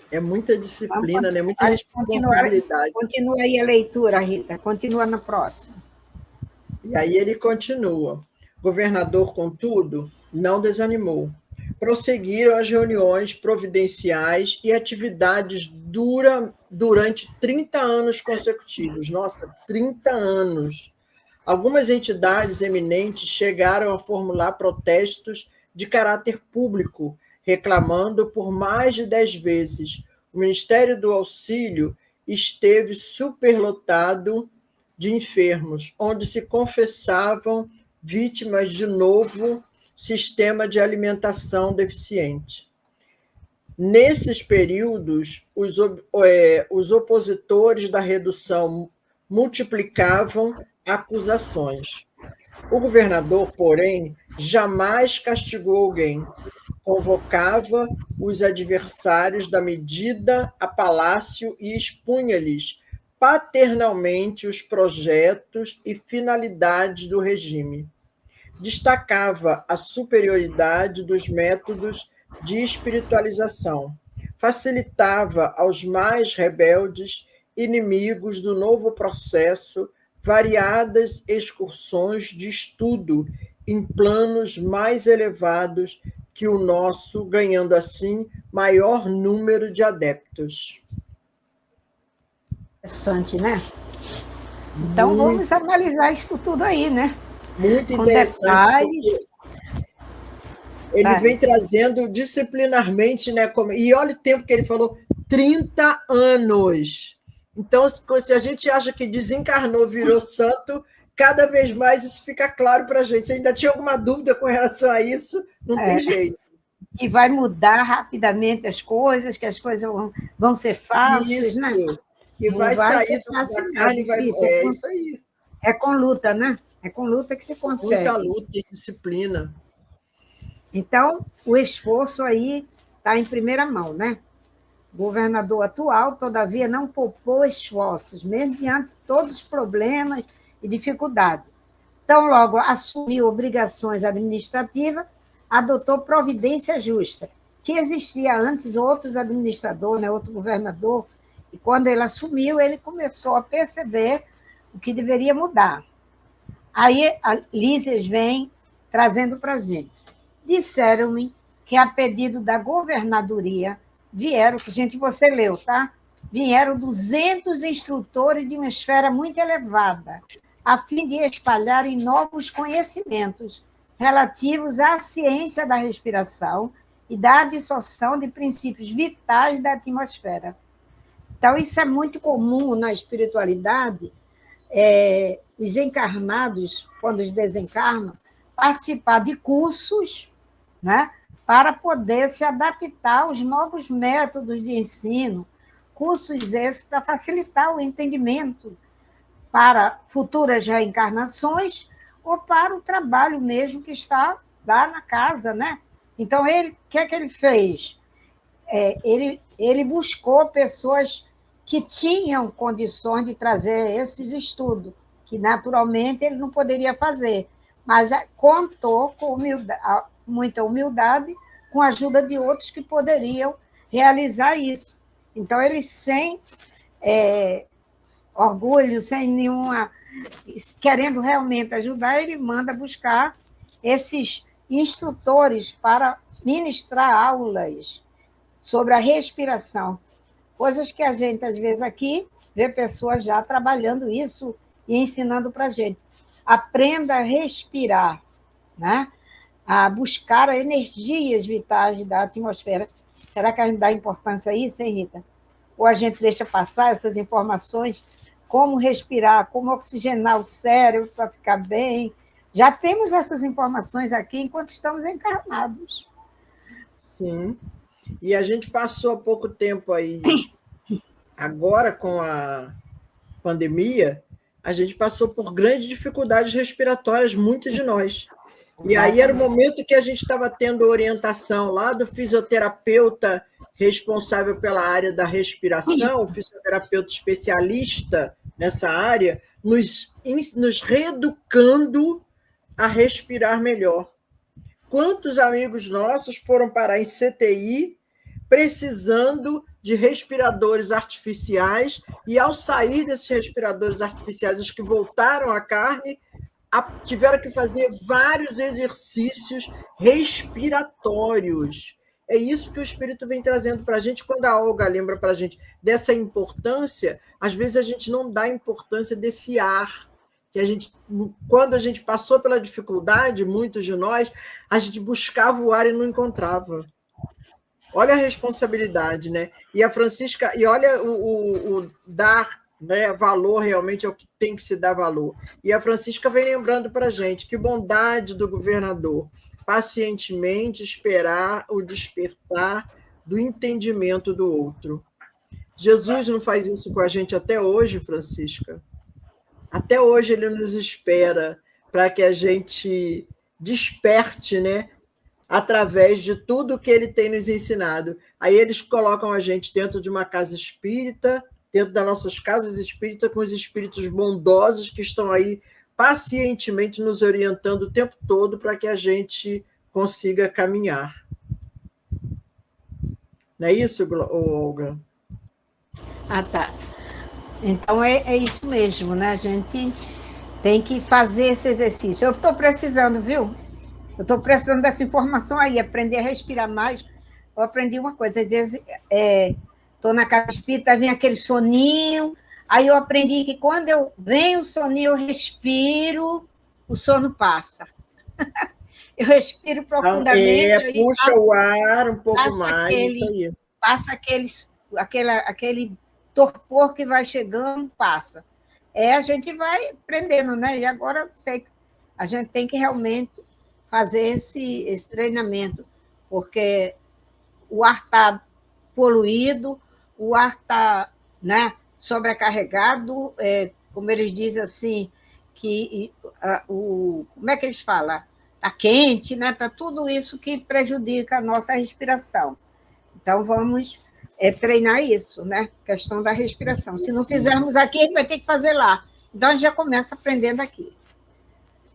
é muita disciplina, né? Muita responsabilidade. Continua aí a leitura, Rita, continua na próxima. E aí ele continua. O governador, contudo, não desanimou. Prosseguiram as reuniões providenciais e atividades durante 30 anos consecutivos. Nossa, 30 anos! Algumas entidades eminentes chegaram a formular protestos de caráter público, reclamando por mais de 10 vezes. O Ministério do Auxílio esteve superlotado de enfermos, onde se confessavam vítimas de novo sistema de alimentação deficiente. Nesses períodos, os opositores da redução multiplicavam acusações. O governador, porém, jamais castigou alguém. Convocava os adversários da medida a palácio e expunha-lhes paternalmente os projetos e finalidades do regime. Destacava a superioridade dos métodos de espiritualização. Facilitava aos mais rebeldes, inimigos do novo processo, variadas excursões de estudo em planos mais elevados que o nosso, ganhando assim maior número de adeptos. Interessante, né? Então, vamos analisar isso tudo aí, né? Muito interessante. Ele vem trazendo disciplinarmente, né? E olha o tempo que ele falou, 30 anos. Então, se a gente acha que desencarnou, virou santo, cada vez mais isso fica claro para a gente. Se ainda tinha alguma dúvida com relação a isso, não tem jeito. E vai mudar rapidamente as coisas, que as coisas vão ser falsas, isso, né? E vai sair da carne, isso aí. É com luta, né? É com luta que se consegue. Muita luta e disciplina. Então, o esforço aí está em primeira mão, né? O governador atual, todavia, não poupou esforços, mesmo diante de todos os problemas e dificuldades. Então, logo assumiu obrigações administrativas, adotou providência justa, que existia antes outros administradores, né, outro governador, e quando ele assumiu, ele começou a perceber o que deveria mudar. Aí a Lísias vem trazendo para a gente. Disseram-me que, a pedido da governadoria, vieram, gente, você leu, tá? Vieram 200 instrutores de uma esfera muito elevada, a fim de espalharem novos conhecimentos relativos à ciência da respiração e da absorção de princípios vitais da atmosfera. Então, isso é muito comum na espiritualidade, os encarnados, quando os desencarnam, participar de cursos, né, para poder se adaptar aos novos métodos de ensino, cursos esses para facilitar o entendimento para futuras reencarnações ou para o trabalho mesmo que está lá na casa, né? Então, o que é que ele fez? Ele buscou pessoas que tinham condições de trazer esses estudos, que naturalmente ele não poderia fazer, mas contou com muita humildade, com a ajuda de outros que poderiam realizar isso. Então, ele sem orgulho, sem nenhuma... querendo realmente ajudar, ele manda buscar esses instrutores para ministrar aulas sobre a respiração. Coisas que a gente, às vezes, aqui, vê pessoas já trabalhando isso e ensinando para a gente. Aprenda a respirar, né? A buscar energias vitais da atmosfera. Será que a gente dá importância a isso, hein, Rita? Ou a gente deixa passar essas informações? Como respirar, como oxigenar o cérebro para ficar bem. Já temos essas informações aqui enquanto estamos encarnados. Sim. E a gente passou há pouco tempo aí, agora com a pandemia, a gente passou por grandes dificuldades respiratórias, muitos de nós. E aí era o momento que a gente estava tendo orientação lá do fisioterapeuta responsável pela área da respiração, o fisioterapeuta especialista nessa área, nos reeducando a respirar melhor. Quantos amigos nossos foram parar em CTI precisando de respiradores artificiais e, ao sair desses respiradores artificiais, os que voltaram à carne, tiveram que fazer vários exercícios respiratórios. É isso que o Espírito vem trazendo para a gente. Quando a Olga lembra para a gente dessa importância, às vezes a gente não dá importância desse ar. Que quando a gente passou pela dificuldade, muitos de nós, a gente buscava o ar e não encontrava. Olha a responsabilidade, né? E a Francisca, e olha o dar, né, valor realmente é o que tem que se dar valor. E a Francisca vem lembrando para a gente que bondade do governador, pacientemente esperar o despertar do entendimento do outro. Jesus não faz isso com a gente até hoje, Francisca? Até hoje ele nos espera para que a gente desperte, né? Através de tudo que ele tem nos ensinado. Aí eles colocam a gente dentro de uma casa espírita, dentro das nossas casas espíritas, com os espíritos bondosos que estão aí pacientemente nos orientando o tempo todo para que a gente consiga caminhar. Não é isso, Olga? Ah, tá. Então é isso mesmo, né? A gente tem que fazer esse exercício. Eu estou precisando, viu? Eu estou precisando dessa informação aí, aprender a respirar mais. Eu aprendi uma coisa, às vezes estou na casa espírita, vem aquele soninho, aí eu aprendi que quando vem o soninho, eu respiro, o sono passa. Eu respiro profundamente. Puxa o ar um pouco mais. Isso aí. Passa aquele torpor que vai chegando, passa. A gente vai aprendendo, né? E agora eu sei que a gente tem que realmente fazer esse treinamento, porque o ar está poluído, o ar está, né, sobrecarregado, como eles dizem assim, que como é que eles falam? Está quente, né? Está tudo isso que prejudica a nossa respiração. Então, vamos treinar isso, né? Questão da respiração. Se não fizermos aqui, a gente vai ter que fazer lá. Então, a gente já começa aprendendo aqui.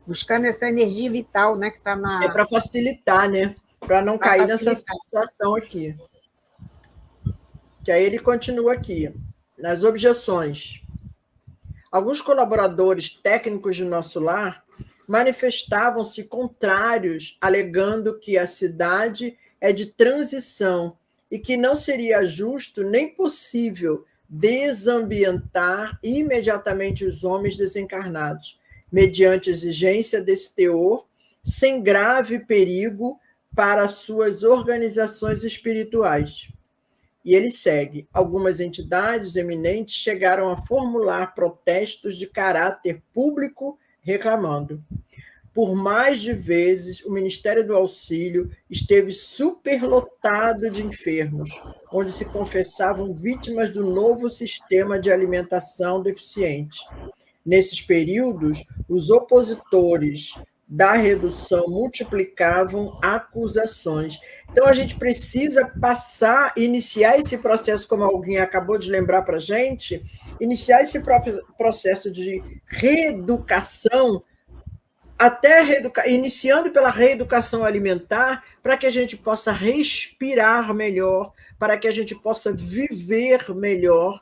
Buscando essa energia vital, né? Que está na... É para facilitar, né? Para não cair nessa situação aqui. Que aí ele continua aqui, nas objeções. Alguns colaboradores técnicos de nosso lar manifestavam-se contrários, alegando que a cidade é de transição e que não seria justo nem possível desambientar imediatamente os homens desencarnados, mediante exigência desse teor, sem grave perigo para suas organizações espirituais. E ele segue. Algumas entidades eminentes chegaram a formular protestos de caráter público reclamando. Por mais de vezes, o Ministério do Auxílio esteve superlotado de enfermos, onde se confessavam vítimas do novo sistema de alimentação deficiente. Nesses períodos, os opositores da redução multiplicavam acusações. Então, a gente precisa iniciar esse processo, como alguém acabou de lembrar para a gente, iniciar esse próprio processo de reeducação até iniciando pela reeducação alimentar, para que a gente possa respirar melhor, para que a gente possa viver melhor,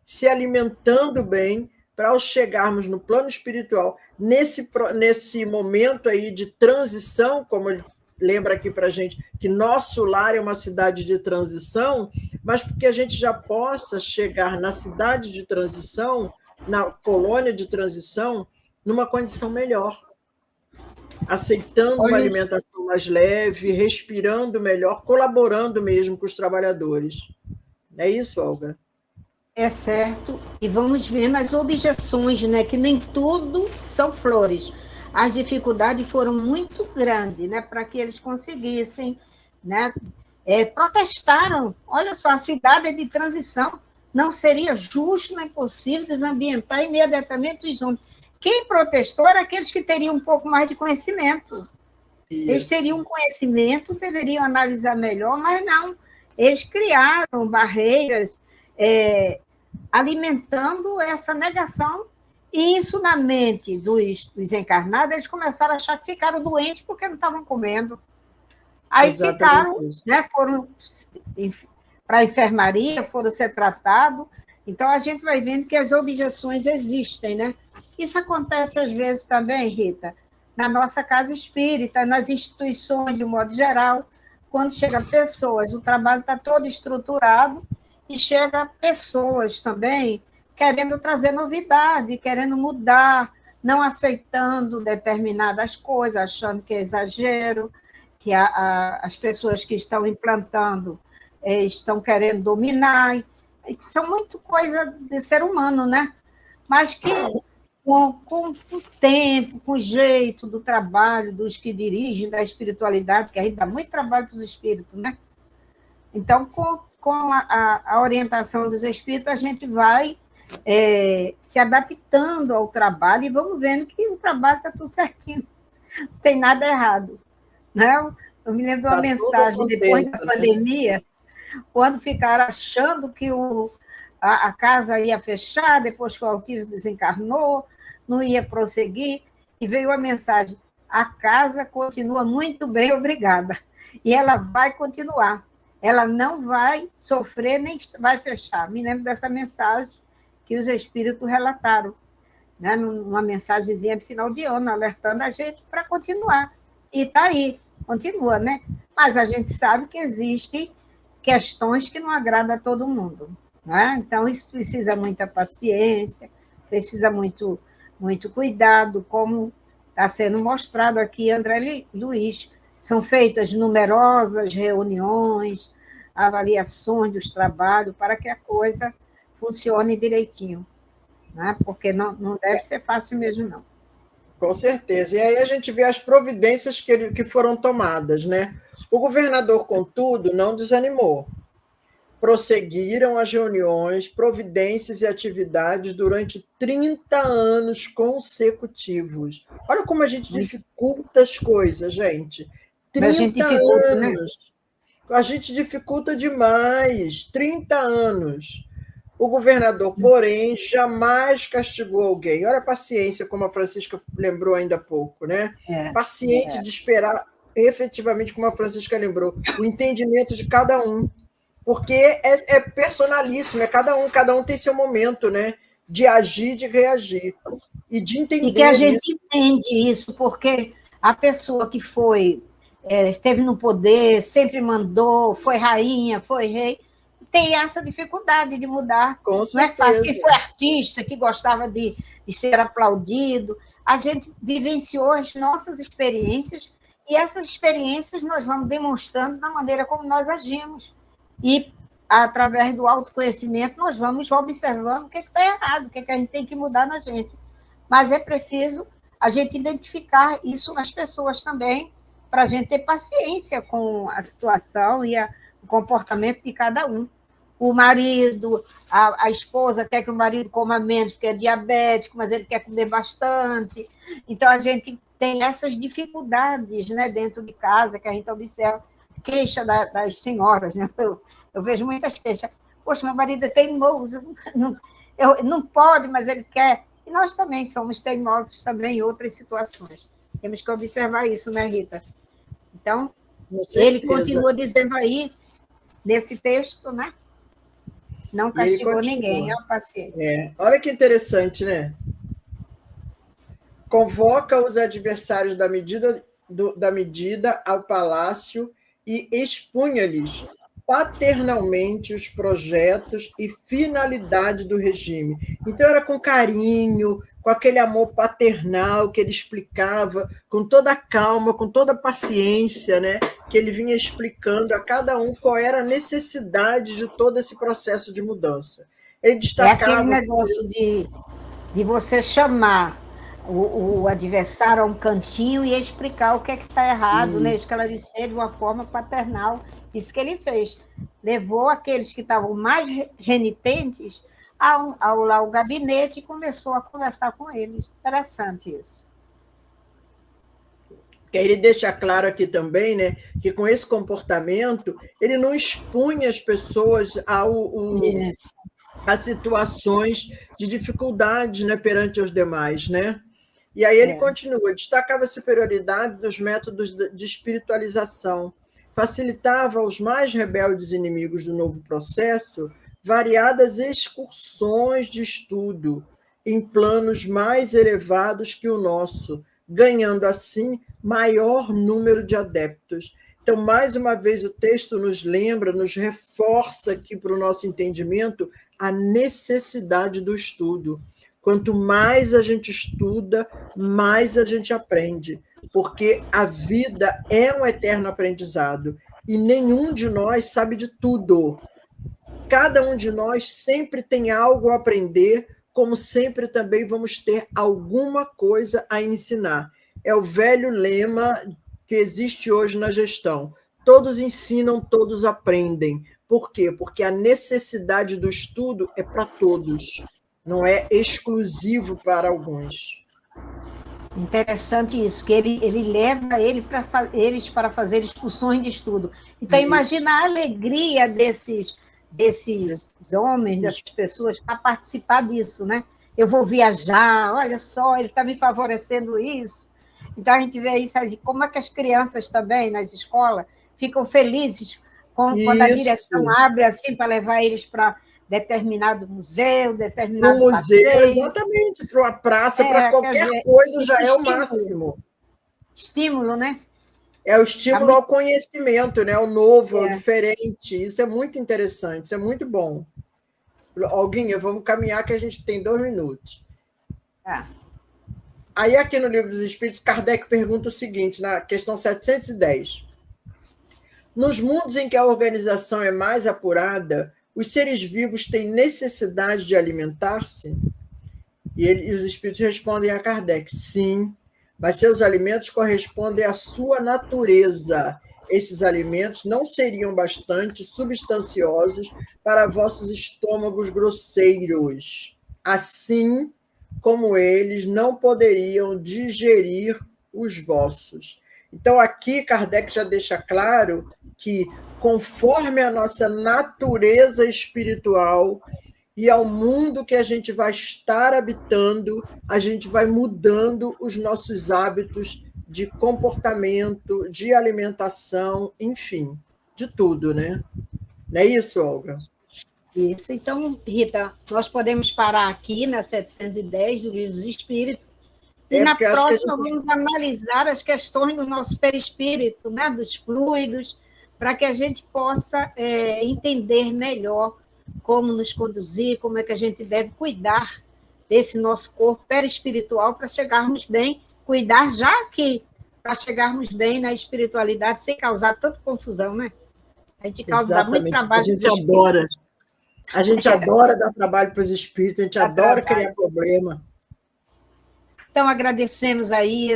se alimentando bem, para ao chegarmos no plano espiritual, nesse momento aí de transição, como ele lembra aqui para a gente, que nosso lar é uma cidade de transição, mas porque a gente já possa chegar na cidade de transição, na colônia de transição, numa condição melhor, aceitando uma alimentação mais leve, respirando melhor, colaborando mesmo com os trabalhadores. É isso, Olga? É certo. E vamos vendo as objeções, né? Que nem tudo são flores. As dificuldades foram muito grandes, né? Para que eles conseguissem, né? Protestaram. Olha só, a cidade é de transição. Não seria justo nem possível desambientar imediatamente os homens. Quem protestou era aqueles que teriam um pouco mais de conhecimento. Isso. Eles teriam conhecimento, deveriam analisar melhor, mas não. Eles criaram barreiras, alimentando essa negação, e isso na mente dos encarnados, eles começaram a achar que ficaram doentes porque não estavam comendo. Aí ficaram, né, foram para a enfermaria, foram ser tratados. Então, a gente vai vendo que as objeções existem, né? Isso acontece às vezes também, Rita, na nossa casa espírita, nas instituições, de um modo geral, quando chegam pessoas, o trabalho está todo estruturado, e chega pessoas também querendo trazer novidade, querendo mudar, não aceitando determinadas coisas, achando que é exagero, que as pessoas que estão implantando estão querendo dominar, que são muito coisa de ser humano, né? Mas que com o tempo, com o jeito do trabalho, dos que dirigem, da espiritualidade, que a gente dá muito trabalho para os espíritos, né? Então, com a orientação dos espíritos, a gente vai se adaptando ao trabalho e vamos vendo que o trabalho está tudo certinho, não tem nada errado. Né? Eu me lembro de uma mensagem depois da pandemia, quando ficaram achando que a casa ia fechar, depois que o Altísio desencarnou, não ia prosseguir, e veio a mensagem: a casa continua muito bem, obrigada, e ela vai continuar. Ela não vai sofrer nem vai fechar. Me lembro dessa mensagem que os espíritos relataram, né? Numa mensagenzinha de final de ano, alertando a gente para continuar. E está aí, continua, né? Mas a gente sabe que existem questões que não agradam a todo mundo, né? Então, isso precisa muita paciência, precisa muito, muito cuidado, como está sendo mostrado aqui, André Luiz. São feitas numerosas reuniões, avaliações dos trabalhos, para que a coisa funcione direitinho, né? Porque não deve ser fácil mesmo, não. Com certeza. E aí a gente vê as providências que foram tomadas, né? O governador, contudo, não desanimou. Prosseguiram as reuniões, providências e atividades durante 30 anos consecutivos. Olha como a gente dificulta as coisas, gente. 30 anos. Né? A gente dificulta demais. 30 anos. O governador, porém, jamais castigou alguém. Olha a paciência, como a Francisca lembrou ainda há pouco, né? Paciente de esperar, efetivamente, como a Francisca lembrou, o entendimento de cada um. Porque é personalíssimo, cada um tem seu momento, né? De agir, de reagir. E de entender. E que a gente entende isso, porque a pessoa que esteve no poder, sempre mandou, foi rainha, foi rei, tem essa dificuldade de mudar. Com certeza. Não é fácil. Quem foi artista, que gostava de ser aplaudido, a gente vivenciou as nossas experiências, e essas experiências nós vamos demonstrando na maneira como nós agimos. E, através do autoconhecimento, nós vamos observando o que está errado, o que a gente tem que mudar na gente. Mas é preciso a gente identificar isso nas pessoas também, para a gente ter paciência com a situação e o comportamento de cada um. O marido, a esposa quer que o marido coma menos porque é diabético, mas ele quer comer bastante. Então, a gente tem essas dificuldades, né, dentro de casa, que a gente observa. Queixa das senhoras, né? Eu vejo muitas queixas. Poxa, meu marido é teimoso, não pode, mas ele quer. E nós também somos teimosos também em outras situações. Temos que observar isso, né, Rita? Então, Com ele certeza. continua dizendo aí, nesse texto, né? Não E ele castigou ninguém, continua. ó, paciência. Olha que interessante, né? Convoca os adversários da medida ao palácio e expunha-lhes paternalmente os projetos e finalidade do regime. Então, era com carinho, com aquele amor paternal que ele explicava, com toda a calma, com toda a paciência, né? Que ele vinha explicando a cada um qual era a necessidade de todo esse processo de mudança. Ele É aquele destacava. negócio de você chamar o adversário a um cantinho e explicar o que é que está errado, né? Isso. Esclarecer de uma forma paternal. Isso que ele fez. Levou aqueles que estavam mais renitentes ao gabinete e começou a conversar com eles. Interessante isso. Que ele deixa claro aqui também, né, que com esse comportamento ele não expunha as pessoas a situações de dificuldade, né, perante os demais, né? E aí ele continua, destacava a superioridade dos métodos de espiritualização, facilitava aos mais rebeldes inimigos do novo processo variadas excursões de estudo em planos mais elevados que o nosso, ganhando assim maior número de adeptos. Então, mais uma vez, o texto nos lembra, nos reforça aqui para o nosso entendimento a necessidade do estudo. Quanto mais a gente estuda, mais a gente aprende, porque a vida é um eterno aprendizado e nenhum de nós sabe de tudo. Cada um de nós sempre tem algo a aprender, como sempre também vamos ter alguma coisa a ensinar. É o velho lema que existe hoje na gestão. Todos ensinam, todos aprendem. Por quê? Porque a necessidade do estudo é para todos, não é exclusivo para alguns. Interessante isso, que ele leva eles para fazer discussões de estudo. Então, Isso. imagina a alegria desses homens, dessas pessoas, para participar disso, né? Eu vou viajar, olha só, ele está me favorecendo isso. Então, a gente vê isso, como é que as crianças também, nas escolas, ficam felizes quando a direção abre assim para levar eles para determinado museu, determinado no museu, passeio. Exatamente, para uma praça, para qualquer coisa já é o máximo. Estímulo, né? É o estímulo ao conhecimento, né? Ao novo, ao diferente. Isso é muito interessante, isso é muito bom. Olguinha, vamos caminhar que a gente tem 2 minutos. Aí, aqui no Livro dos Espíritos, Kardec pergunta o seguinte, na questão 710. Nos mundos em que a organização é mais apurada, os seres vivos têm necessidade de alimentar-se? E os espíritos respondem a Kardec, sim, mas seus alimentos correspondem à sua natureza. Esses alimentos não seriam bastante substanciosos para vossos estômagos grosseiros, assim como eles não poderiam digerir os vossos. Então, aqui Kardec já deixa claro que, conforme a nossa natureza espiritual e ao mundo que a gente vai estar habitando, a gente vai mudando os nossos hábitos de comportamento, de alimentação, enfim, de tudo, né? Não é isso, Olga? Isso. Então, Rita, nós podemos parar aqui na 710 do Livro dos Espíritos e na próxima vamos analisar as questões do nosso perispírito, né? Dos fluidos, para que a gente possa entender melhor como nos conduzir, como é que a gente deve cuidar desse nosso corpo perispiritual para chegarmos bem, cuidar já aqui, para chegarmos bem na espiritualidade sem causar tanta confusão, né? A gente dá muito trabalho. A gente adora. A gente adora dar trabalho para os espíritos, a gente adora criar problema. Então, agradecemos aí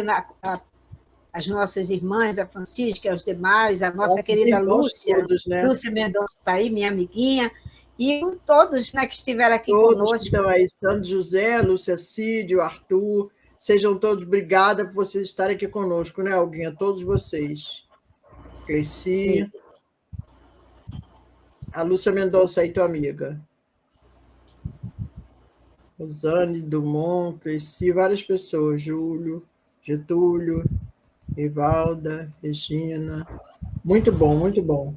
as nossas irmãs, a Francisca, aos demais, a nossa querida Lúcia. Todos, né? Lúcia Mendonça está aí, minha amiguinha, e todos, né, que estiveram aqui conosco. Que estão aí, Santo José, Lúcia Cid, o Arthur, sejam todos, obrigada por vocês estarem aqui conosco, né, Alguinha? Todos vocês. Cleci. A Lúcia Mendonça aí, tua amiga. Rosane, Dumont, Cleci, várias pessoas, Júlio, Getúlio, Rivalda, Regina. Muito bom, muito bom.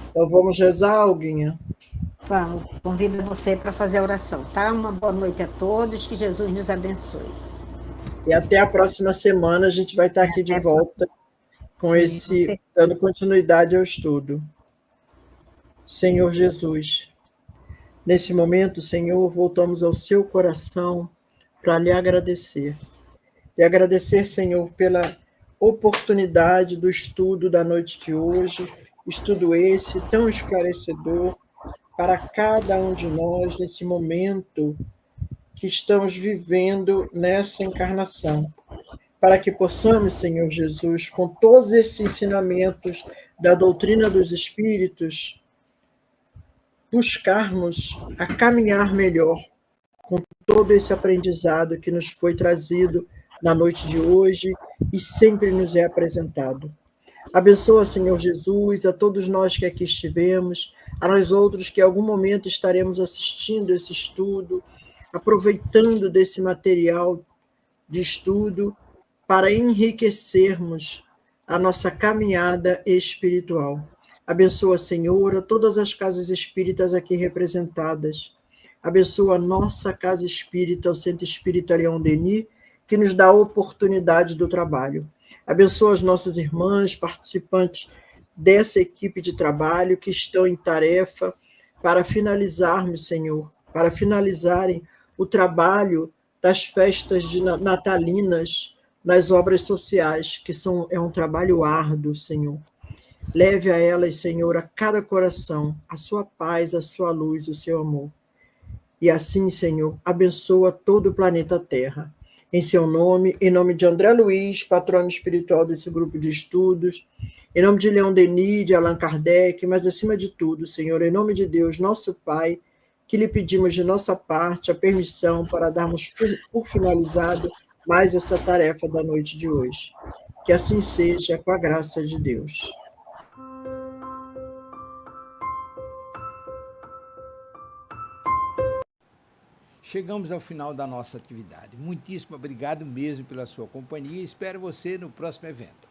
Então vamos rezar, Alguinha? Vamos, convido você para fazer a oração, tá? Uma boa noite a todos, que Jesus nos abençoe. E até a próxima semana a gente vai estar aqui de volta com dando continuidade ao estudo. Senhor Jesus, nesse momento, Senhor, voltamos ao seu coração para lhe agradecer. E agradecer, Senhor, pela oportunidade do estudo da noite de hoje, estudo esse tão esclarecedor para cada um de nós nesse momento que estamos vivendo nessa encarnação, para que possamos, Senhor Jesus, com todos esses ensinamentos da doutrina dos espíritos, buscarmos a caminhar melhor com todo esse aprendizado que nos foi trazido na noite de hoje e sempre nos é apresentado. Abençoa, Senhor Jesus, a todos nós que aqui estivemos, a nós outros que em algum momento estaremos assistindo esse estudo, aproveitando desse material de estudo para enriquecermos a nossa caminhada espiritual. Abençoa, Senhor, a todas as casas espíritas aqui representadas. Abençoa a nossa casa espírita, o Centro Espírita Leão Denis, que nos dá a oportunidade do trabalho. Abençoa as nossas irmãs, participantes dessa equipe de trabalho que estão em tarefa para finalizarmos, Senhor, para finalizarem o trabalho das festas natalinas nas obras sociais, que é um trabalho árduo, Senhor. Leve a elas, Senhor, a cada coração, a sua paz, a sua luz, o seu amor. E assim, Senhor, abençoa todo o planeta Terra. Em seu nome, em nome de André Luiz, patrono espiritual desse grupo de estudos, em nome de Leão Denis, de Allan Kardec, mas acima de tudo, Senhor, em nome de Deus, nosso Pai, que lhe pedimos de nossa parte a permissão para darmos por finalizado mais essa tarefa da noite de hoje. Que assim seja, com a graça de Deus. Chegamos ao final da nossa atividade. Muitíssimo obrigado mesmo pela sua companhia e espero você no próximo evento.